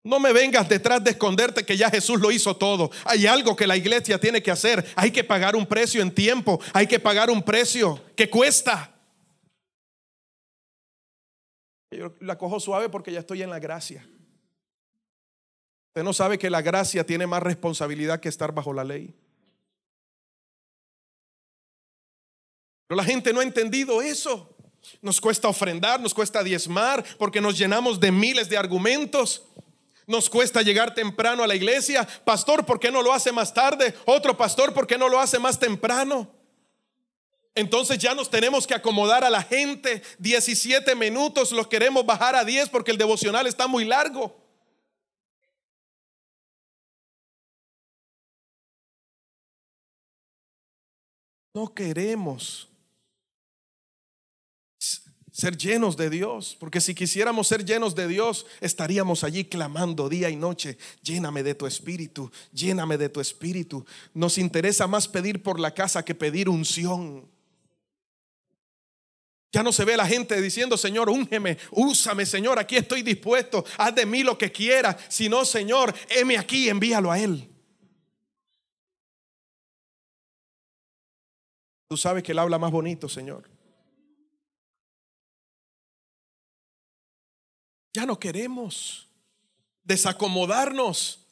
No me vengas detrás de esconderte que ya Jesús lo hizo todo. Hay algo que la iglesia tiene que hacer. Hay que pagar un precio en tiempo, hay que pagar un precio que cuesta. Yo la cojo suave porque ya estoy en la gracia. Usted no sabe que la gracia tiene más responsabilidad que estar bajo la ley. Pero la gente no ha entendido eso. Nos cuesta ofrendar, nos cuesta diezmar porque nos llenamos de miles de argumentos. Nos cuesta llegar temprano a la iglesia. Pastor, ¿por qué no lo hace más tarde? Otro pastor, ¿por qué no lo hace más temprano? Entonces ya nos tenemos que acomodar a la gente. 17 minutos los queremos bajar a 10 porque el devocional está muy largo. No queremos ser llenos de Dios, porque si quisiéramos ser llenos de Dios, estaríamos allí clamando día y noche: lléname de tu espíritu, lléname de tu espíritu. Nos interesa más pedir por la casa que pedir unción. Ya no se ve la gente diciendo: Señor, úngeme, úsame, Señor, aquí estoy dispuesto, haz de mí lo que quieras. Sino: Señor, heme aquí, envíalo a Él. Tú sabes que Él habla más bonito, Señor. Ya no queremos desacomodarnos.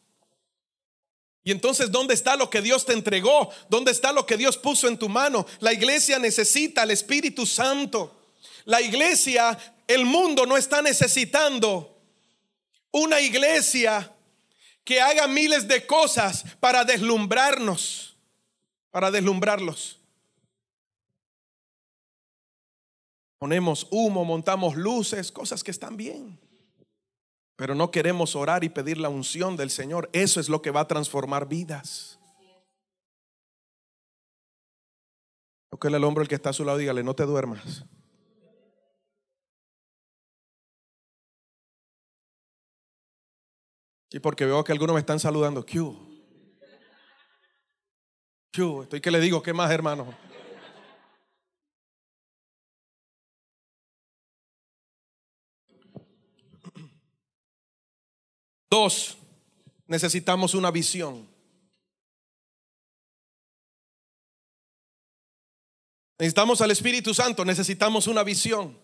Y entonces, ¿dónde está lo que Dios te entregó? ¿Dónde está lo que Dios puso en tu mano? La iglesia necesita al Espíritu Santo. La iglesia, el mundo no está necesitando una iglesia que haga miles de cosas para deslumbrarnos, para deslumbrarlos. Ponemos humo, montamos luces, cosas que están bien, pero no queremos orar y pedir la unción del Señor. Eso es lo que va a transformar vidas. Tóquele al hombro el que está a su lado, dígale: no te duermas. Y porque veo que algunos me están saludando. ¿Qué hubo? ¿Qué hubo? Estoy que le digo: ¿qué más, hermano? Dos, necesitamos una visión. Necesitamos al Espíritu Santo, necesitamos una visión.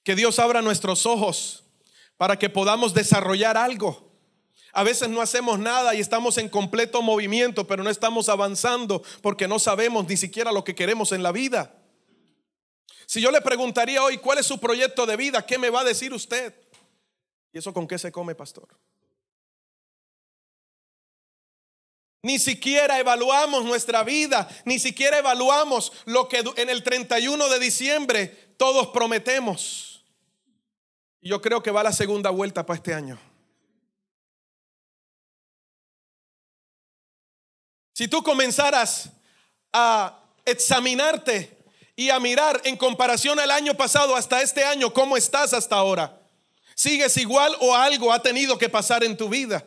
Que Dios abra nuestros ojos para que podamos desarrollar algo. A veces no hacemos nada y estamos en completo movimiento, pero no estamos avanzando porque no sabemos ni siquiera lo que queremos en la vida. Si yo le preguntaría hoy: ¿cuál es su proyecto de vida?, ¿qué me va a decir usted? ¿Y eso con qué se come, pastor? Ni siquiera evaluamos nuestra vida, ni siquiera evaluamos lo que en el 31 de diciembre todos prometemos. Y yo creo que va la segunda vuelta para este año. Si tú comenzaras a examinarte y a mirar en comparación al año pasado hasta este año, ¿cómo estás hasta ahora? ¿Sigues igual o algo ha tenido que pasar en tu vida?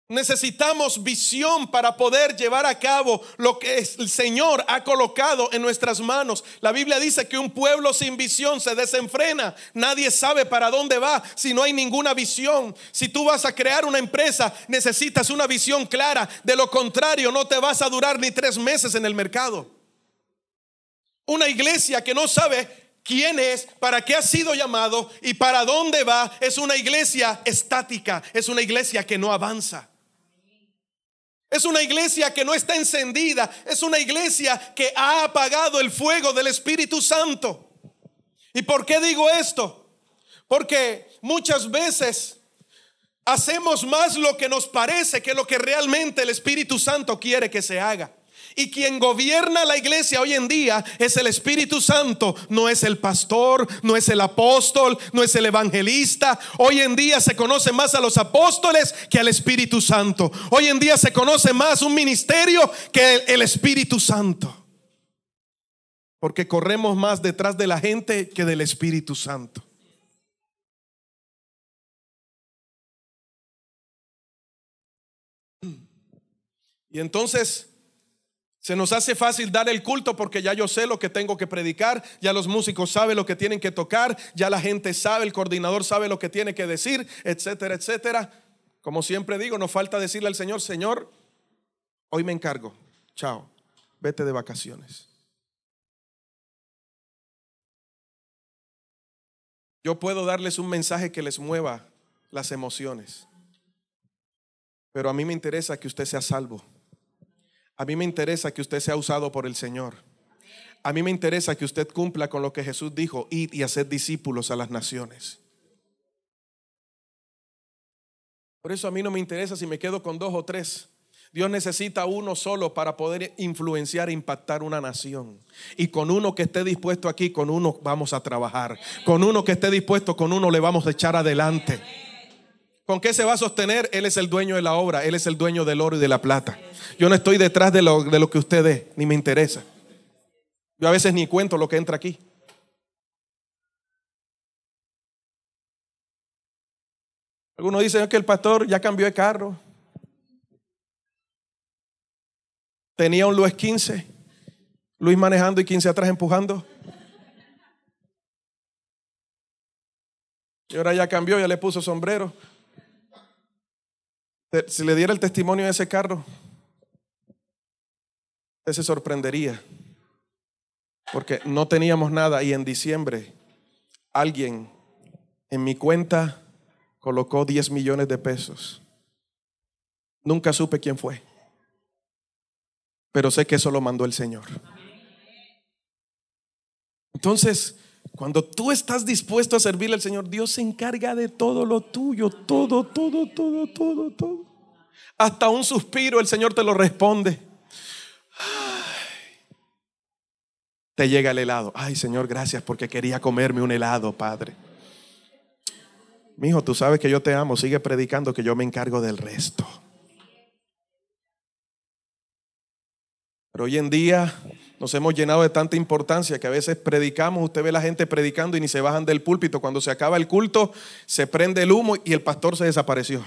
Necesitamos visión para poder llevar a cabo lo que el Señor ha colocado en nuestras manos. La Biblia dice que un pueblo sin visión se desenfrena. Nadie sabe para dónde va si no hay ninguna visión. Si tú vas a crear una empresa, necesitas una visión clara. De lo contrario, no te vas a durar ni 3 meses en el mercado. Una iglesia que no sabe quién es, para qué ha sido llamado y para dónde va, es una iglesia estática. Es una iglesia que no avanza. Es una iglesia que no está encendida. Es una iglesia que ha apagado el fuego del Espíritu Santo. ¿Y por qué digo esto? Porque muchas veces hacemos más lo que nos parece que lo que realmente el Espíritu Santo quiere que se haga. Y quien gobierna la iglesia hoy en día es el Espíritu Santo. No es el pastor, no es el apóstol, no es el evangelista. Hoy en día se conoce más a los apóstoles que al Espíritu Santo. Hoy en día se conoce más un ministerio que el Espíritu Santo. Porque corremos más detrás de la gente que del Espíritu Santo. Y entonces se nos hace fácil dar el culto porque ya yo sé lo que tengo que predicar, ya los músicos saben lo que tienen que tocar, ya la gente sabe, el coordinador sabe lo que tiene que decir, etcétera, etcétera. Como siempre digo, nos falta decirle al Señor: Señor, hoy me encargo, chao, vete de vacaciones. Yo puedo darles un mensaje que les mueva las emociones, pero a mí me interesa que usted sea salvo. A mí me interesa que usted sea usado por el Señor. A mí me interesa que usted cumpla con lo que Jesús dijo: id y haced discípulos a las naciones. Por eso a mí no me interesa si me quedo con 2 o 3. Dios necesita uno solo para poder influenciar e impactar una nación. Y con uno que esté dispuesto aquí, con uno vamos a trabajar. Con uno que esté dispuesto, con uno le vamos a echar adelante. ¿Con qué se va a sostener? Él es el dueño de la obra. Él es el dueño del oro y de la plata. Yo no estoy detrás de lo que usted dé, ni me interesa. Yo a veces ni cuento lo que entra aquí. Algunos dicen que el pastor ya cambió de carro. Tenía un Luis 15, Luis manejando y 15 atrás empujando. Y ahora ya cambió, ya le puso sombrero. Si le diera el testimonio de ese carro, usted se sorprendería. Porque no teníamos nada y en diciembre alguien en mi cuenta colocó 10 millones de pesos. Nunca supe quién fue, pero sé que eso lo mandó el Señor. Entonces, cuando tú estás dispuesto a servirle al Señor, Dios se encarga de todo lo tuyo, todo. Hasta un suspiro el Señor te lo responde. Te llega el helado. Ay, Señor, gracias porque quería comerme un helado, Padre. Mijo, tú sabes que yo te amo. Sigue predicando que yo me encargo del resto. Pero hoy en día nos hemos llenado de tanta importancia que a veces predicamos. Usted ve a la gente predicando y ni se bajan del púlpito. Cuando se acaba el culto, se prende el humo y el pastor se desapareció.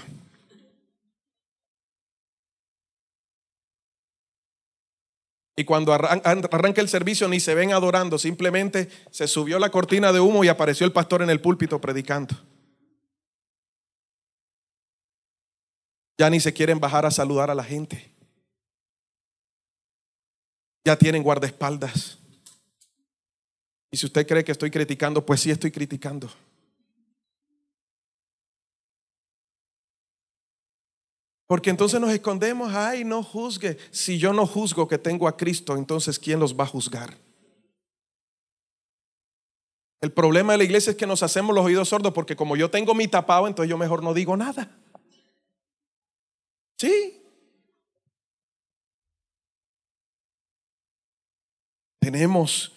Y cuando arranca el servicio ni se ven adorando, simplemente se subió la cortina de humo y apareció el pastor en el púlpito predicando. Ya ni se quieren bajar a saludar a la gente. Ya tienen guardaespaldas. Y si usted cree que estoy criticando, pues sí estoy criticando. Porque entonces nos escondemos. Ay, no juzgue. Si yo no juzgo que tengo a Cristo, entonces ¿quién los va a juzgar? El problema de la iglesia es que nos hacemos los oídos sordos, porque como yo tengo mi tapado, entonces yo mejor no digo nada. Sí. Tenemos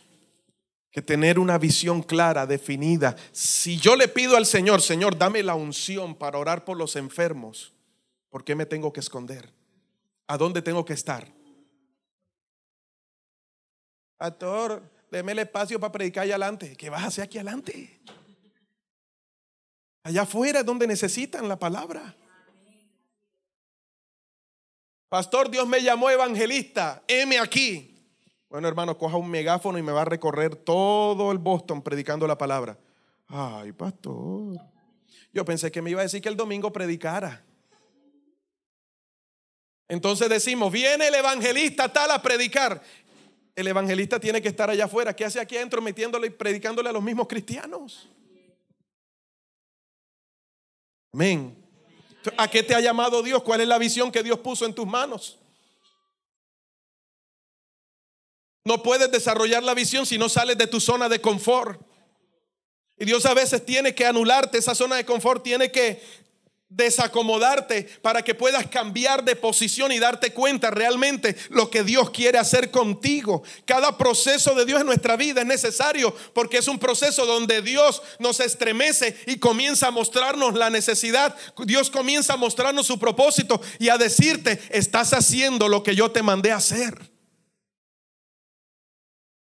que tener una visión clara, definida. Si yo le pido al Señor, Señor, dame la unción para orar por los enfermos, ¿por qué me tengo que esconder? ¿A dónde tengo que estar? Pastor, deme el espacio para predicar allá adelante. ¿Qué vas a hacer aquí adelante? Allá afuera es donde necesitan la palabra. Pastor, Dios me llamó evangelista, heme aquí. Bueno, hermano, coja un megáfono y me va a recorrer todo el Boston predicando la palabra. Ay, pastor, yo pensé que me iba a decir que el domingo predicara. Entonces decimos, viene el evangelista tal a predicar. El evangelista tiene que estar allá afuera. ¿Qué hace aquí adentro metiéndole y predicándole a los mismos cristianos? Amén. ¿A qué te ha llamado Dios? ¿Cuál es la visión que Dios puso en tus manos? No puedes desarrollar la visión si no sales de tu zona de confort. Y Dios a veces tiene que anularte esa zona de confort, tiene que desacomodarte para que puedas cambiar de posición y darte cuenta realmente lo que Dios quiere hacer contigo. Cada proceso de Dios en nuestra vida es necesario, porque es un proceso donde Dios nos estremece y comienza a mostrarnos la necesidad. Dios comienza a mostrarnos su propósito y a decirte, estás haciendo lo que yo te mandé a hacer.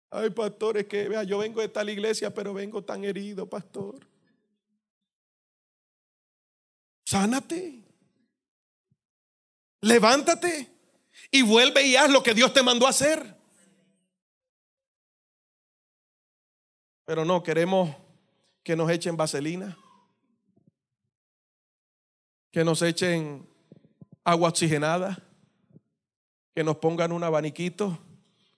Ay, pastor, es que vea, yo vengo de tal iglesia, pero vengo tan herido, pastor. Sánate, levántate y vuelve y haz lo que Dios te mandó a hacer. Pero no, queremos que nos echen vaselina, que nos echen agua oxigenada, que nos pongan un abaniquito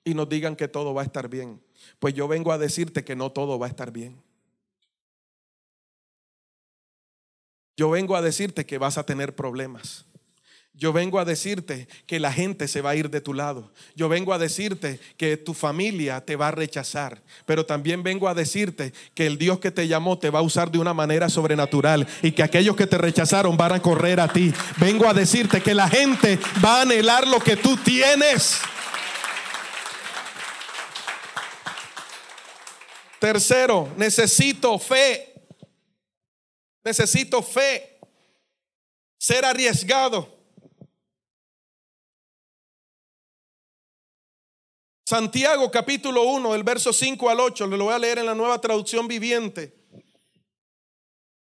y nos digan que todo va a estar bien. Pues yo vengo a decirte que no todo va a estar bien. Yo vengo a decirte que vas a tener problemas. Yo vengo a decirte que la gente se va a ir de tu lado. Yo vengo a decirte que tu familia te va a rechazar. Pero también vengo a decirte que el Dios que te llamó te va a usar de una manera sobrenatural, y que aquellos que te rechazaron van a correr a ti. Vengo a decirte que la gente va a anhelar lo que tú tienes. Tercero, necesito fe. Necesito fe. Ser arriesgado. Santiago capítulo 1, el verso 5 al 8, lo voy a leer en la Nueva Traducción Viviente.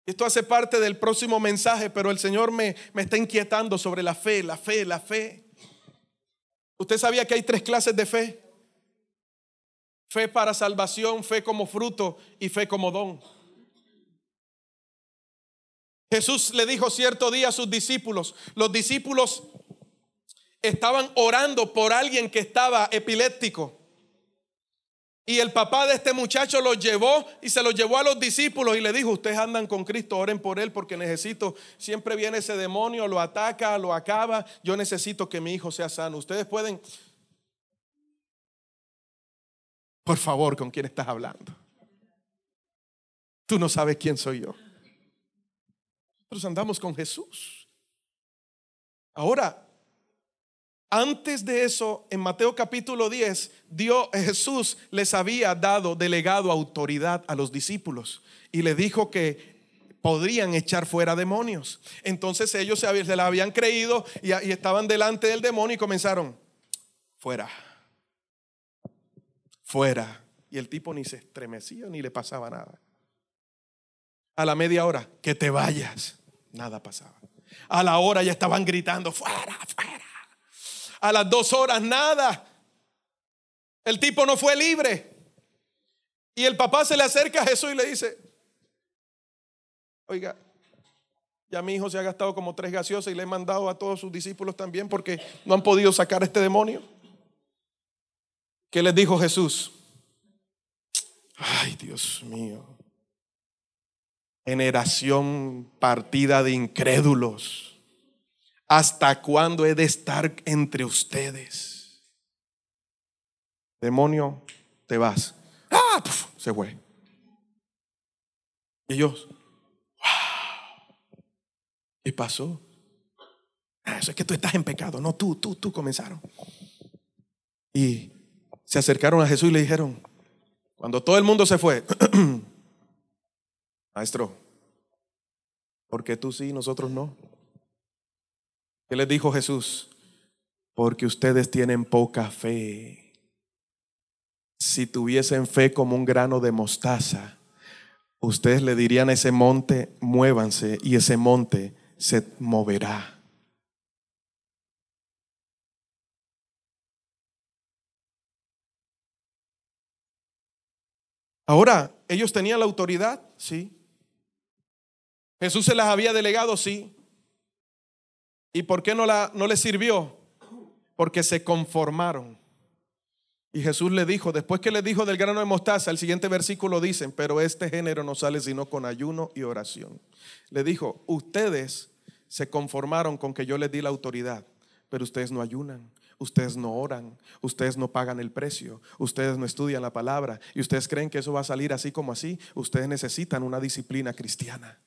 Esto hace parte del próximo mensaje, pero el Señor me está inquietando sobre la fe, la fe, la fe. ¿Usted sabía que hay 3 clases de fe? Fe para salvación, fe como fruto y fe como don. Jesús le dijo cierto día a sus discípulos, los discípulos estaban orando por alguien que estaba epiléptico. Y el papá de este muchacho lo llevó y se lo llevó a los discípulos y le dijo: ustedes andan con Cristo, oren por él porque necesito, siempre viene ese demonio, lo ataca, lo acaba, yo necesito que mi hijo sea sano. Ustedes pueden, por favor, ¿con quién estás hablando? Tú no sabes quién soy yo. Nosotros andamos con Jesús. Ahora, antes de eso, en Mateo capítulo 10, Jesús les había delegado autoridad a los discípulos y les dijo que podrían echar fuera demonios. Entonces ellos se la habían creído y estaban delante del demonio y comenzaron: fuera, fuera. Y el tipo ni se estremecía ni le pasaba nada. A la media hora: que te vayas. Nada pasaba. A la hora ya estaban gritando: fuera, fuera. A las 2 horas nada. El tipo no fue libre. Y el papá se le acerca a Jesús y le dice: oiga, ya mi hijo se ha gastado como 3 gaseosas y le he mandado a todos sus discípulos también porque no han podido sacar a este demonio. ¿Qué les dijo Jesús? Ay, Dios mío. Generación partida de incrédulos. ¿Hasta cuándo he de estar entre ustedes? Demonio, te vas. ¡Ah! Puf, se fue. Y ellos: wow. ¿Qué pasó? Eso es que tú estás en pecado. No, tú comenzaron. Y se acercaron a Jesús y le dijeron, cuando todo el mundo se fue: maestro, ¿por qué tú sí y nosotros no? ¿Qué les dijo Jesús? Porque ustedes tienen poca fe. Si tuviesen fe como un grano de mostaza, ustedes le dirían a ese monte: muévanse, y ese monte se moverá. Ahora, ellos tenían la autoridad, sí. Jesús se las había delegado, sí. ¿Y por qué no les sirvió? Porque se conformaron. Y Jesús le dijo, después que le dijo del grano de mostaza, el siguiente versículo dice: pero este género no sale sino con ayuno y oración. Le dijo: ustedes se conformaron con que yo les di la autoridad, pero ustedes no ayunan, ustedes no oran, ustedes no pagan el precio, ustedes no estudian la palabra y ustedes creen que eso va a salir así como así. Ustedes necesitan una disciplina cristiana.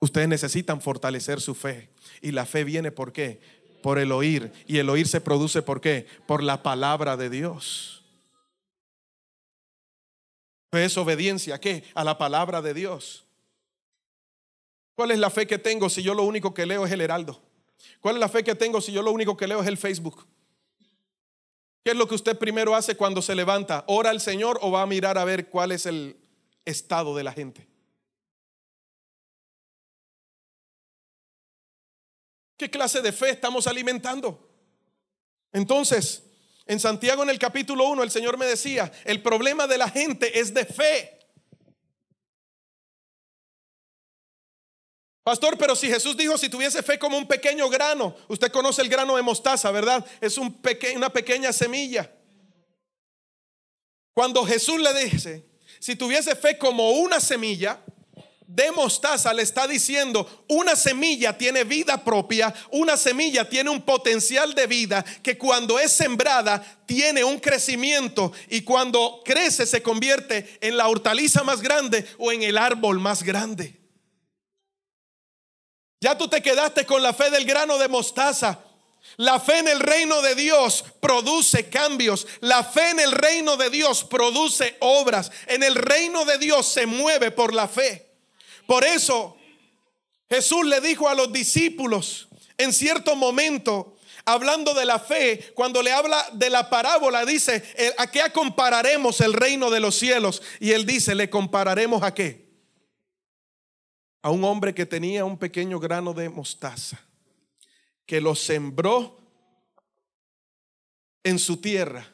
Ustedes necesitan fortalecer su fe. Y la fe viene ¿por qué? Por el oír. Y el oír se produce ¿por qué? Por la palabra de Dios. Fe es obediencia ¿a qué? A la palabra de Dios. ¿Cuál es la fe que tengo si yo lo único que leo es el Heraldo? ¿Cuál es la fe que tengo si yo lo único que leo es el Facebook? ¿Qué es lo que usted primero hace cuando se levanta? ¿Ora al Señor o va a mirar a ver cuál es el estado de la gente? ¿Qué clase de fe estamos alimentando? Entonces, en Santiago en el capítulo 1 el Señor me decía: el problema de la gente es de fe. Pastor, pero si Jesús dijo si tuviese fe como un pequeño grano. Usted conoce el grano de mostaza, ¿verdad? Es una pequeña semilla. Cuando Jesús le dice si tuviese fe como una semilla de mostaza, le está diciendo: una semilla tiene vida propia, una semilla tiene un potencial de vida que cuando es sembrada tiene un crecimiento, y cuando crece se convierte en la hortaliza más grande o en el árbol más grande. Ya tú te quedaste con la fe del grano de mostaza. La fe en el reino de Dios produce cambios. La fe en el reino de Dios produce obras. En el reino de Dios se mueve por la fe. Por eso Jesús le dijo a los discípulos en cierto momento: hablando de la fe, cuando le habla de la parábola, dice: ¿a qué compararemos el reino de los cielos? Y él dice: ¿le compararemos a qué? A un hombre que tenía un pequeño grano de mostaza, que lo sembró en su tierra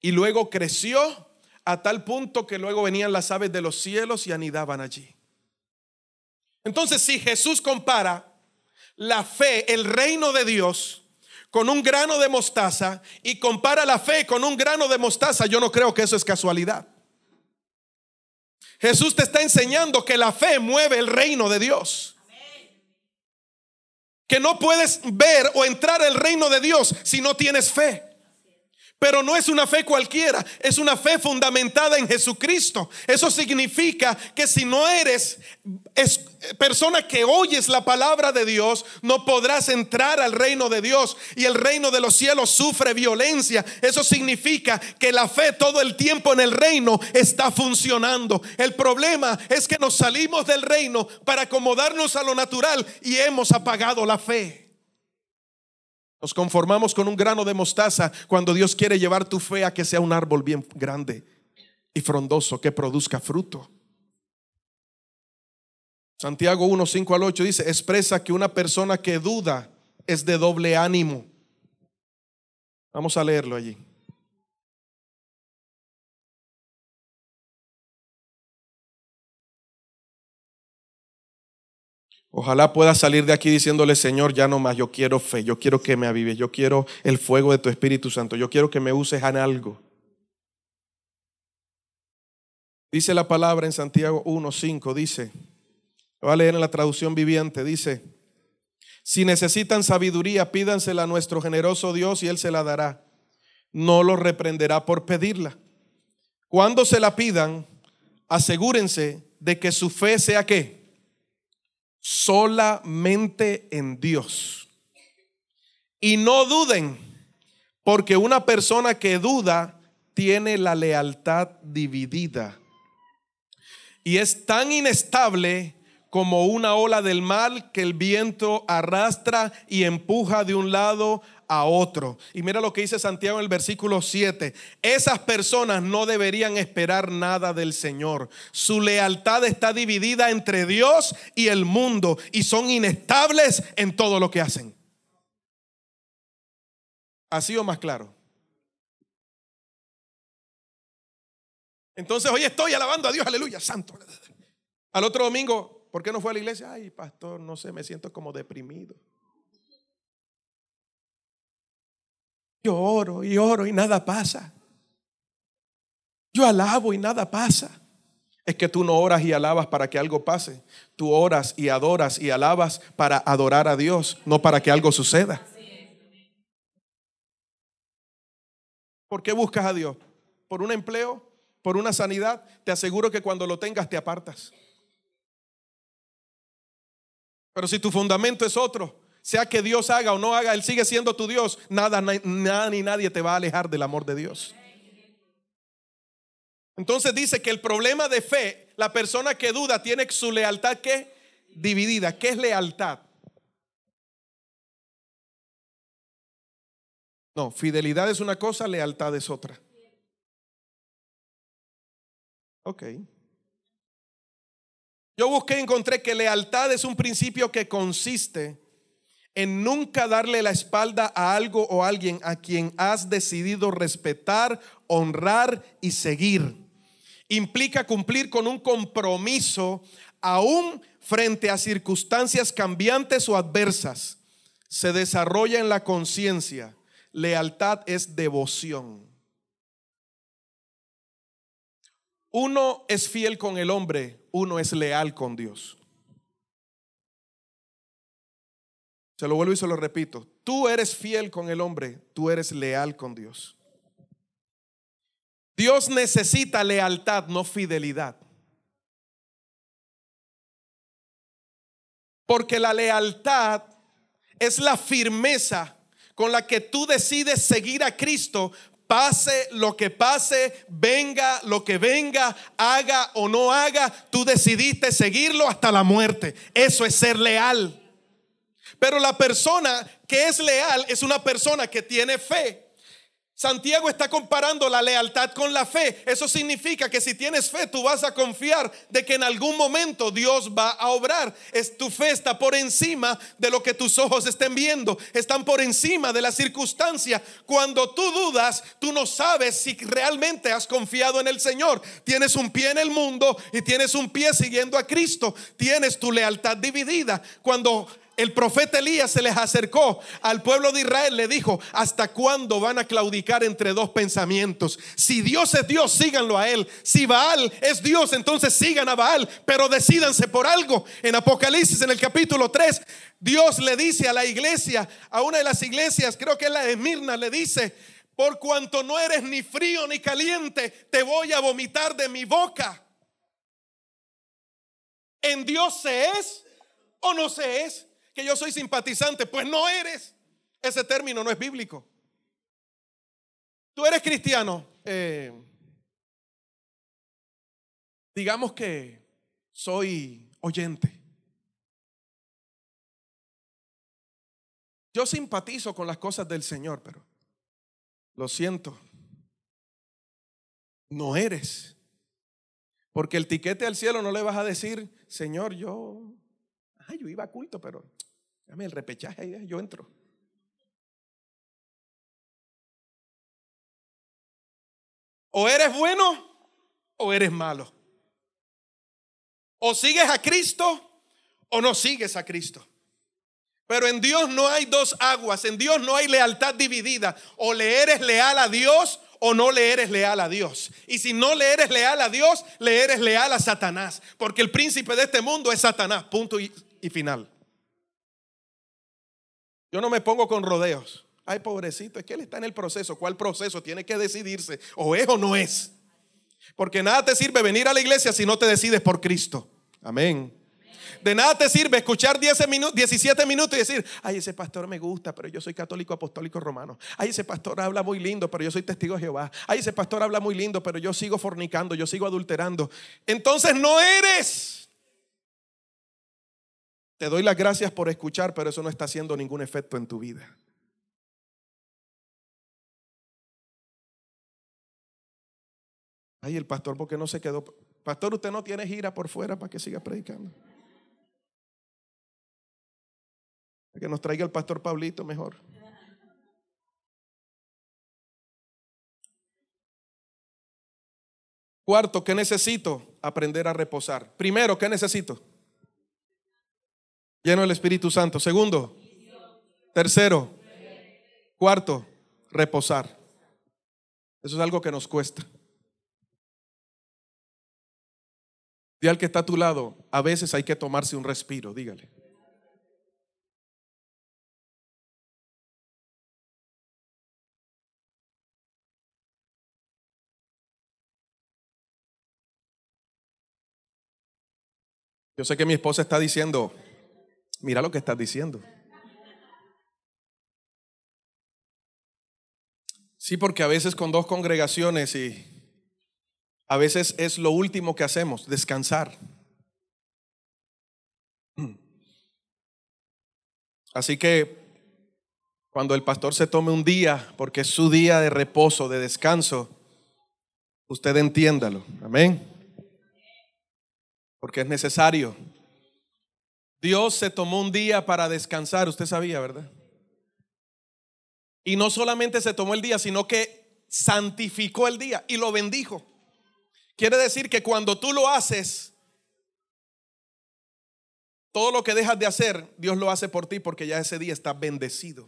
y luego creció a tal punto que luego venían las aves de los cielos y anidaban allí. Entonces, si Jesús compara la fe, el reino de Dios, con un grano de mostaza, y compara la fe con un grano de mostaza, yo no creo que eso es casualidad. Jesús te está enseñando que la fe mueve el reino de Dios, que no puedes ver o entrar al reino de Dios si no tienes fe. Pero no es una fe cualquiera, es una fe fundamentada en Jesucristo. Eso significa que si no eres persona que oyes la palabra de Dios, no podrás entrar al reino de Dios. Y el reino de los cielos sufre violencia. Eso significa que la fe todo el tiempo en el reino está funcionando. El problema es que nos salimos del reino para acomodarnos a lo natural y hemos apagado la fe. Nos conformamos con un grano de mostaza cuando Dios quiere llevar tu fe a que sea un árbol bien grande y frondoso que produzca fruto. Santiago 1, 5 al 8 dice: expresa que una persona que duda es de doble ánimo. Vamos a leerlo allí. Ojalá pueda salir de aquí diciéndole: Señor, ya no más, yo quiero fe, yo quiero que me avives, yo quiero el fuego de tu Espíritu Santo, yo quiero que me uses en algo. Dice la palabra en Santiago 1:5, dice, lo voy a leer en la traducción viviente, dice: si necesitan sabiduría, pídansela a nuestro generoso Dios y Él se la dará. No los reprenderá por pedirla. Cuando se la pidan, asegúrense de que su fe sea ¿qué? Solamente en Dios. Y no duden, porque una persona que duda tiene la lealtad dividida y es tan inestable como una ola del mar que el viento arrastra y empuja de un lado a otro. Y mira lo que dice Santiago en el versículo 7: esas personas no deberían esperar nada del Señor. Su lealtad está dividida entre Dios y el mundo y son inestables en todo lo que hacen. ¿Así o más claro? Entonces hoy estoy alabando a Dios, aleluya, santo. Al otro domingo, ¿por qué no fue a la iglesia? Ay, pastor, no sé, me siento como deprimido. Yo oro y nada pasa. Yo alabo y nada pasa. Es que tú no oras y alabas para que algo pase. Tú oras y adoras y alabas para adorar a Dios, no para que algo suceda. ¿Por qué buscas a Dios? ¿Por un empleo? ¿Por una sanidad? Te aseguro que cuando lo tengas te apartas. Pero si tu fundamento es otro, sea que Dios haga o no haga, Él sigue siendo tu Dios. Nada ni nadie te va a alejar del amor de Dios. Entonces dice que el problema de fe, la persona que duda tiene su lealtad ¿qué? Dividida. ¿Qué es lealtad? No, fidelidad es una cosa, lealtad es otra. Ok. Yo busqué y encontré que lealtad es un principio que consiste en nunca darle la espalda a algo o a alguien a quien has decidido respetar, honrar y seguir. Implica cumplir con un compromiso aún frente a circunstancias cambiantes o adversas. Se desarrolla en la conciencia. Lealtad es devoción. Uno es fiel con el hombre, uno es leal con Dios. Se lo vuelvo y se lo repito. Tú eres fiel con el hombre, tú eres leal con Dios. Dios necesita lealtad, no fidelidad. Porque la lealtad es la firmeza con la que tú decides seguir a Cristo, pase lo que pase, venga lo que venga, haga o no haga, tú decidiste seguirlo hasta la muerte. Eso es ser leal. Pero la persona que es leal es una persona que tiene fe. Santiago está comparando la lealtad con la fe. Eso significa que si tienes fe, tú vas a confiar de que en algún momento Dios va a obrar. Tu fe está por encima de lo que tus ojos estén viendo. Están por encima de la circunstancia. Cuando tú dudas, tú no sabes si realmente has confiado en el Señor. Tienes un pie en el mundo y tienes un pie siguiendo a Cristo. Tienes tu lealtad dividida. Cuando el profeta Elías se les acercó al pueblo de Israel, le dijo: ¿hasta cuándo van a claudicar entre dos pensamientos? Si Dios es Dios, síganlo a él. Si Baal es Dios, entonces sigan a Baal, pero decídanse por algo. En Apocalipsis, en el capítulo 3, Dios le dice a la iglesia, a una de las iglesias, creo que es la de Esmirna, le dice: por cuanto no eres ni frío ni caliente, te voy a vomitar de mi boca. ¿En Dios se es o no se es? Que yo soy simpatizante, pues no eres. Ese término no es bíblico. Tú eres cristiano, digamos que soy oyente. Yo simpatizo con las cosas del Señor, pero lo siento, no eres. Porque el tiquete al cielo no le vas a decir: Señor, yo iba a culto, pero dame el repechaje, ahí yo entro. O eres bueno o eres malo. O sigues a Cristo o no sigues a Cristo. Pero en Dios no hay dos aguas. En Dios no hay lealtad dividida. O le eres leal a Dios o no le eres leal a Dios. Y si no le eres leal a Dios, le eres leal a Satanás. Porque el príncipe de este mundo es Satanás. Punto y final. Yo no me pongo con rodeos. Ay, pobrecito, es que él está en el proceso. ¿Cuál proceso? Tiene que decidirse. O es o no es. Porque nada te sirve venir a la iglesia si no te decides por Cristo. Amén. De nada te sirve escuchar 17 minutos y decir: ay, ese pastor me gusta, pero yo soy católico apostólico romano. Ay, ese pastor habla muy lindo, pero yo soy testigo de Jehová. Ay, ese pastor habla muy lindo, pero yo sigo fornicando, yo sigo adulterando. Entonces no eres. Te doy las gracias por escuchar, pero eso no está haciendo ningún efecto en tu vida. Ay, el pastor, ¿por qué no se quedó? Pastor, usted no tiene gira por fuera para que siga predicando. Que nos traiga el pastor Pablito mejor. Cuarto, ¿qué necesito? Aprender a reposar. Primero, ¿qué necesito? Lleno del Espíritu Santo. Segundo. Tercero. Cuarto, reposar. Eso es algo que nos cuesta. Dile al que está a tu lado: a veces hay que tomarse un respiro. Dígale. Yo sé que mi esposa está diciendo: mira lo que estás diciendo. Sí, porque a veces con dos congregaciones y a veces es lo último que hacemos, descansar. Así que cuando el pastor se tome un día, porque es su día de reposo, de descanso, usted entiéndalo. Amén. Porque es necesario. Dios se tomó un día para descansar, usted sabía, ¿verdad? Y no solamente se tomó el día, sino que santificó el día y lo bendijo. Quiere decir que cuando tú lo haces, todo lo que dejas de hacer, Dios lo hace por ti, porque ya ese día está bendecido.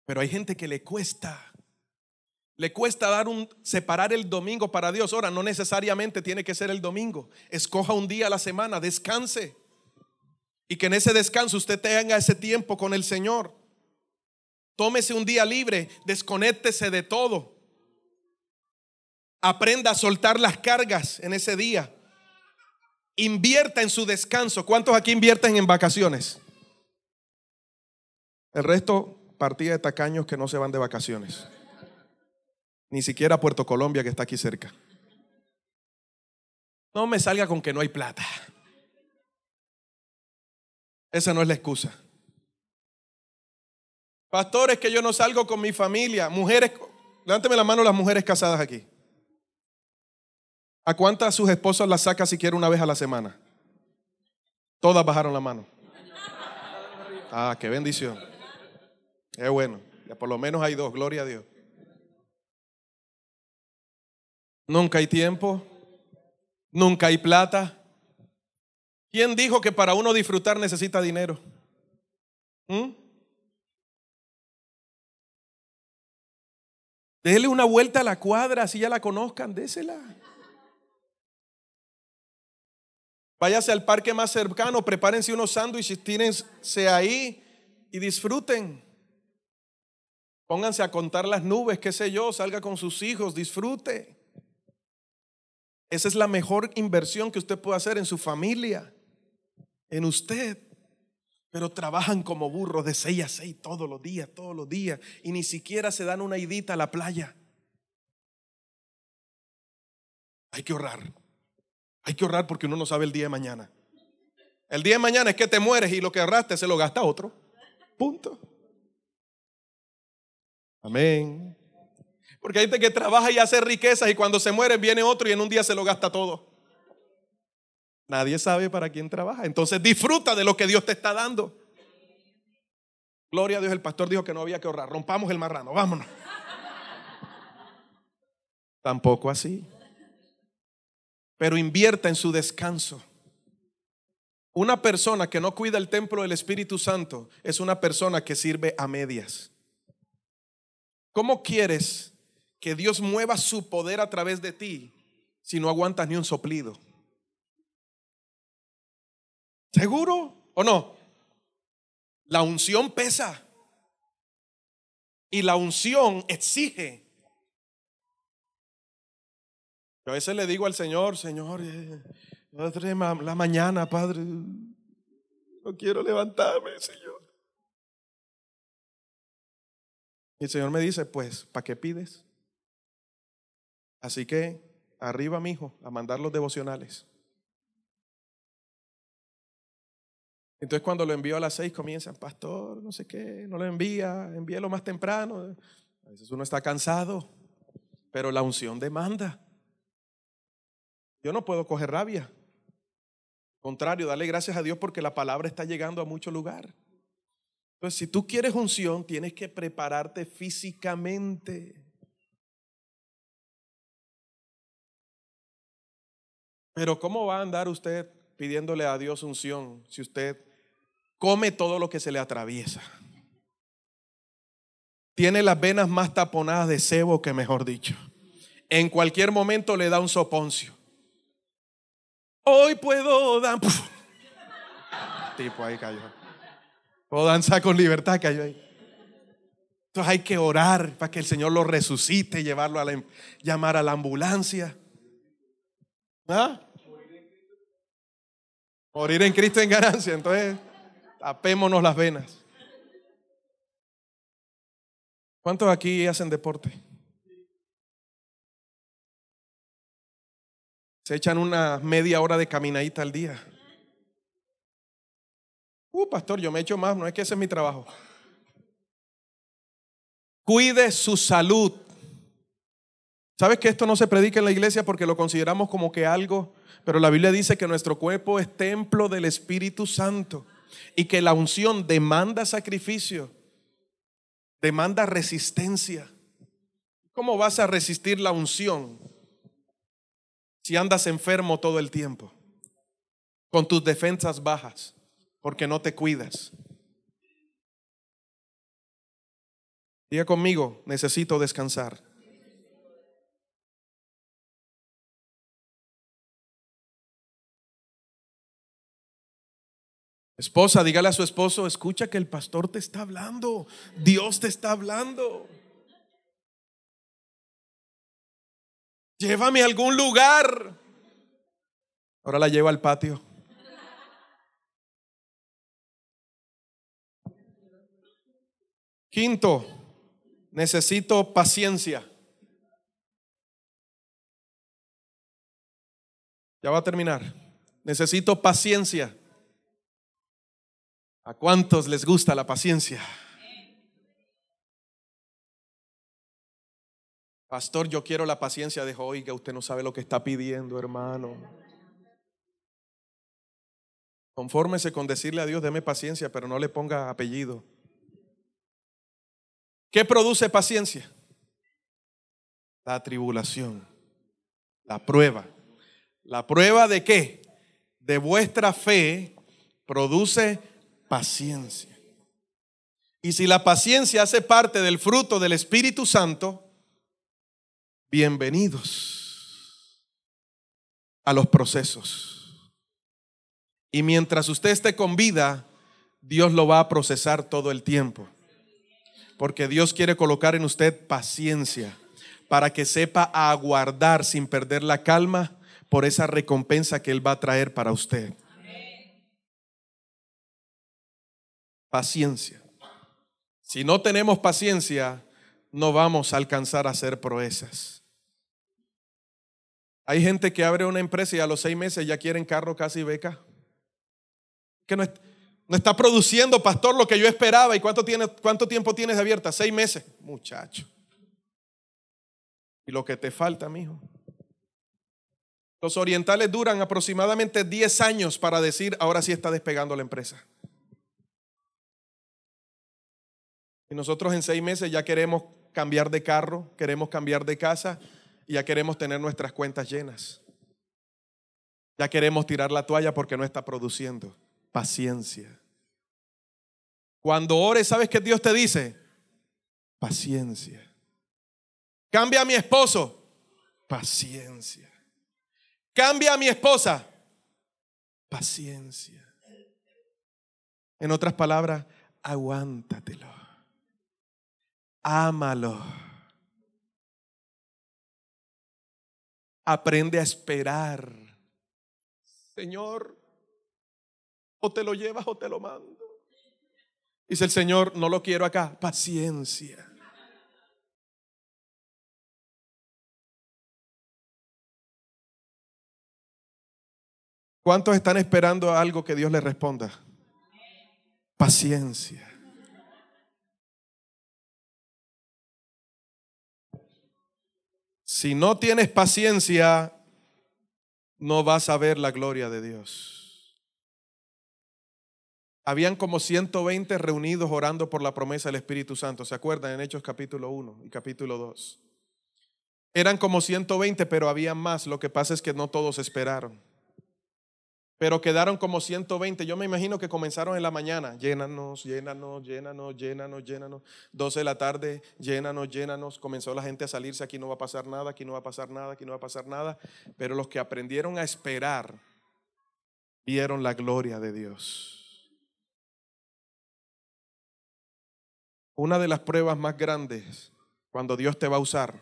Pero hay gente que le cuesta separar el domingo para Dios. Ahora, no necesariamente tiene que ser el domingo. Escoja un día a la semana, descanse. Y que en ese descanso usted tenga ese tiempo con el Señor. Tómese un día libre, desconéctese de todo. Aprenda a soltar las cargas en ese día. Invierta en su descanso. ¿Cuántos aquí invierten en vacaciones? El resto, partida de tacaños que no se van de vacaciones. Ni siquiera a Puerto Colombia, que está aquí cerca. No me salga con que no hay plata. Esa no es la excusa. Pastores, que yo no salgo con mi familia. Mujeres, levánteme la mano las mujeres casadas aquí. ¿A cuántas sus esposas las saca siquiera una vez a la semana? Todas bajaron la mano. Ah, qué bendición. Qué bueno. Ya por lo menos hay dos, gloria a Dios. Nunca hay tiempo. Nunca hay plata. ¿Quién dijo que para uno disfrutar necesita dinero? Déjele una vuelta a la cuadra, así ya la conozcan, désela. Váyase al parque más cercano, prepárense unos sándwiches, tírense ahí y disfruten. Pónganse a contar las nubes, qué sé yo, salga con sus hijos, disfrute. Esa es la mejor inversión que usted puede hacer en su familia, en usted. Pero trabajan como burros de 6 a 6 todos los días, y ni siquiera se dan una idita a la playa. Hay que ahorrar porque uno no sabe el día de mañana. El día de mañana es que te mueres y lo que ahorraste se lo gasta otro. Punto. Amén. Porque hay gente que trabaja y hace riquezas y cuando se muere viene otro y en un día se lo gasta todo. Nadie sabe para quién trabaja. Entonces disfruta de lo que Dios te está dando. Gloria a Dios, el pastor dijo que no había que ahorrar. Rompamos el marrano, vámonos. Tampoco así. Pero invierta en su descanso. Una persona que no cuida el templo del Espíritu Santo es una persona que sirve a medias. ¿Cómo quieres que Dios mueva su poder a través de ti si no aguantas ni un soplido? ¿Seguro o no? La unción pesa y la unción exige. Yo a veces le digo al Señor, Señor, la mañana, Padre, no quiero levantarme, Señor. Y el Señor me dice, pues, ¿para qué pides? Así que arriba, mi hijo, a mandar los devocionales. Entonces cuando lo envío a las 6 comienzan, pastor, no sé qué, no lo envíelo más temprano. A veces uno está cansado, pero la unción demanda. Yo no puedo coger rabia. Al contrario, dale gracias a Dios porque la palabra está llegando a mucho lugar. Entonces, si tú quieres unción, tienes que prepararte físicamente. Pero ¿cómo va a andar usted pidiéndole a Dios unción si usted come todo lo que se le atraviesa? Tiene las venas más taponadas de sebo que mejor dicho. En cualquier momento le da un soponcio. Hoy puedo dar. Tipo ahí cayó. Puedo danzar con libertad, cayó ahí. Entonces hay que orar para que el Señor lo resucite, llevarlo llamar a la ambulancia. ¿Ah? Morir en Cristo en ganancia. Entonces tapémonos las venas. ¿Cuántos aquí hacen deporte? Se echan una media hora de caminadita al día. Pastor, yo me echo más, no es que ese es mi trabajo. Cuide su salud. ¿Sabes que esto no se predica en la iglesia porque lo consideramos como que algo? Pero la Biblia dice que nuestro cuerpo es templo del Espíritu Santo y que la unción demanda sacrificio, demanda resistencia. ¿Cómo vas a resistir la unción si andas enfermo todo el tiempo, con tus defensas bajas, porque no te cuidas? Diga conmigo, necesito descansar. Esposa, dígale a su esposo, escucha que el pastor te está hablando, Dios te está hablando. Llévame a algún lugar. Ahora la llevo al patio. Quinto, necesito paciencia. Ya va a terminar. Necesito paciencia. ¿A cuántos les gusta la paciencia? Pastor, yo quiero la paciencia de Job. Oiga, usted no sabe lo que está pidiendo, hermano. Confórmese con decirle a Dios, deme paciencia, pero no le ponga apellido. ¿Qué produce paciencia? La tribulación, la prueba. ¿La prueba de qué? De vuestra fe produce paciencia. Y si la paciencia hace parte del fruto del Espíritu Santo, bienvenidos a los procesos. Y mientras usted esté con vida, Dios lo va a procesar todo el tiempo. Porque Dios quiere colocar en usted paciencia para que sepa aguardar sin perder la calma por esa recompensa que Él va a traer para usted. Paciencia. Si no tenemos paciencia, no vamos a alcanzar a hacer proezas. Hay gente que abre una empresa y a los 6 meses ya quieren carro casi beca. Que no está produciendo, pastor, lo que yo esperaba. ¿Y cuánto tiempo tienes abierta? 6 meses, muchacho. Y lo que te falta, mijo. Los orientales duran aproximadamente 10 años para decir, ahora sí está despegando la empresa. Y nosotros en 6 meses ya queremos cambiar de carro, queremos cambiar de casa y ya queremos tener nuestras cuentas llenas. Ya queremos tirar la toalla porque no está produciendo. Paciencia. Cuando ores, ¿sabes qué Dios te dice? Paciencia. Cambia a mi esposo. Paciencia. Cambia a mi esposa. Paciencia. En otras palabras, aguántatelo. Ámalo. Aprende a esperar. Señor, o te lo llevas o te lo mando. Dice el Señor, no lo quiero acá. Paciencia. ¿Cuántos están esperando a algo que Dios les responda? Paciencia. Si no tienes paciencia, no vas a ver la gloria de Dios. Habían como 120 reunidos orando por la promesa del Espíritu Santo. ¿Se acuerdan? En Hechos capítulo 1 y capítulo 2. Eran como 120, pero había más. Lo que pasa es que no todos esperaron. Pero quedaron como 120. Yo me imagino que comenzaron en la mañana. Llénanos, llénanos, llénanos, llénanos, llénanos. 12 de la tarde, llénanos, llénanos. Comenzó la gente a salirse. Aquí no va a pasar nada, aquí no va a pasar nada, aquí no va a pasar nada. Pero los que aprendieron a esperar vieron la gloria de Dios. Una de las pruebas más grandes cuando Dios te va a usar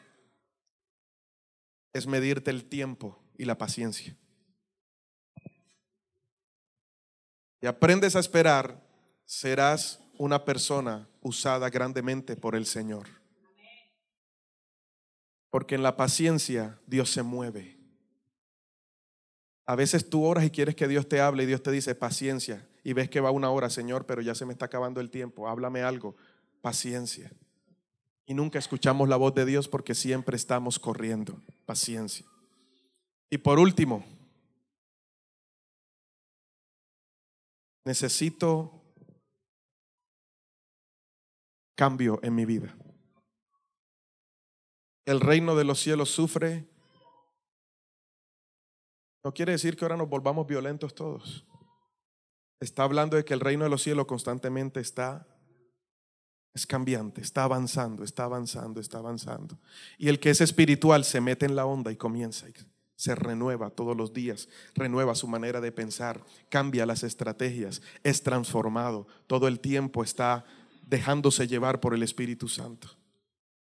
es medirte el tiempo y la paciencia. Y aprendes a esperar, serás una persona usada grandemente por el Señor. Porque en la paciencia Dios se mueve. A veces tú oras y quieres que Dios te hable y Dios te dice paciencia. Y ves que va 1 hora, Señor, pero ya se me está acabando el tiempo. Háblame algo. Paciencia. Y nunca escuchamos la voz de Dios porque siempre estamos corriendo. Paciencia. Y por último, necesito cambio en mi vida. El reino de los cielos sufre. No quiere decir que ahora nos volvamos violentos todos. Está hablando de que el reino de los cielos constantemente es cambiante, está avanzando, está avanzando, está avanzando. Y el que es espiritual se mete en la onda y comienza, se renueva todos los días, renueva su manera de pensar, cambia las estrategias, es transformado, todo el tiempo está dejándose llevar por el Espíritu Santo.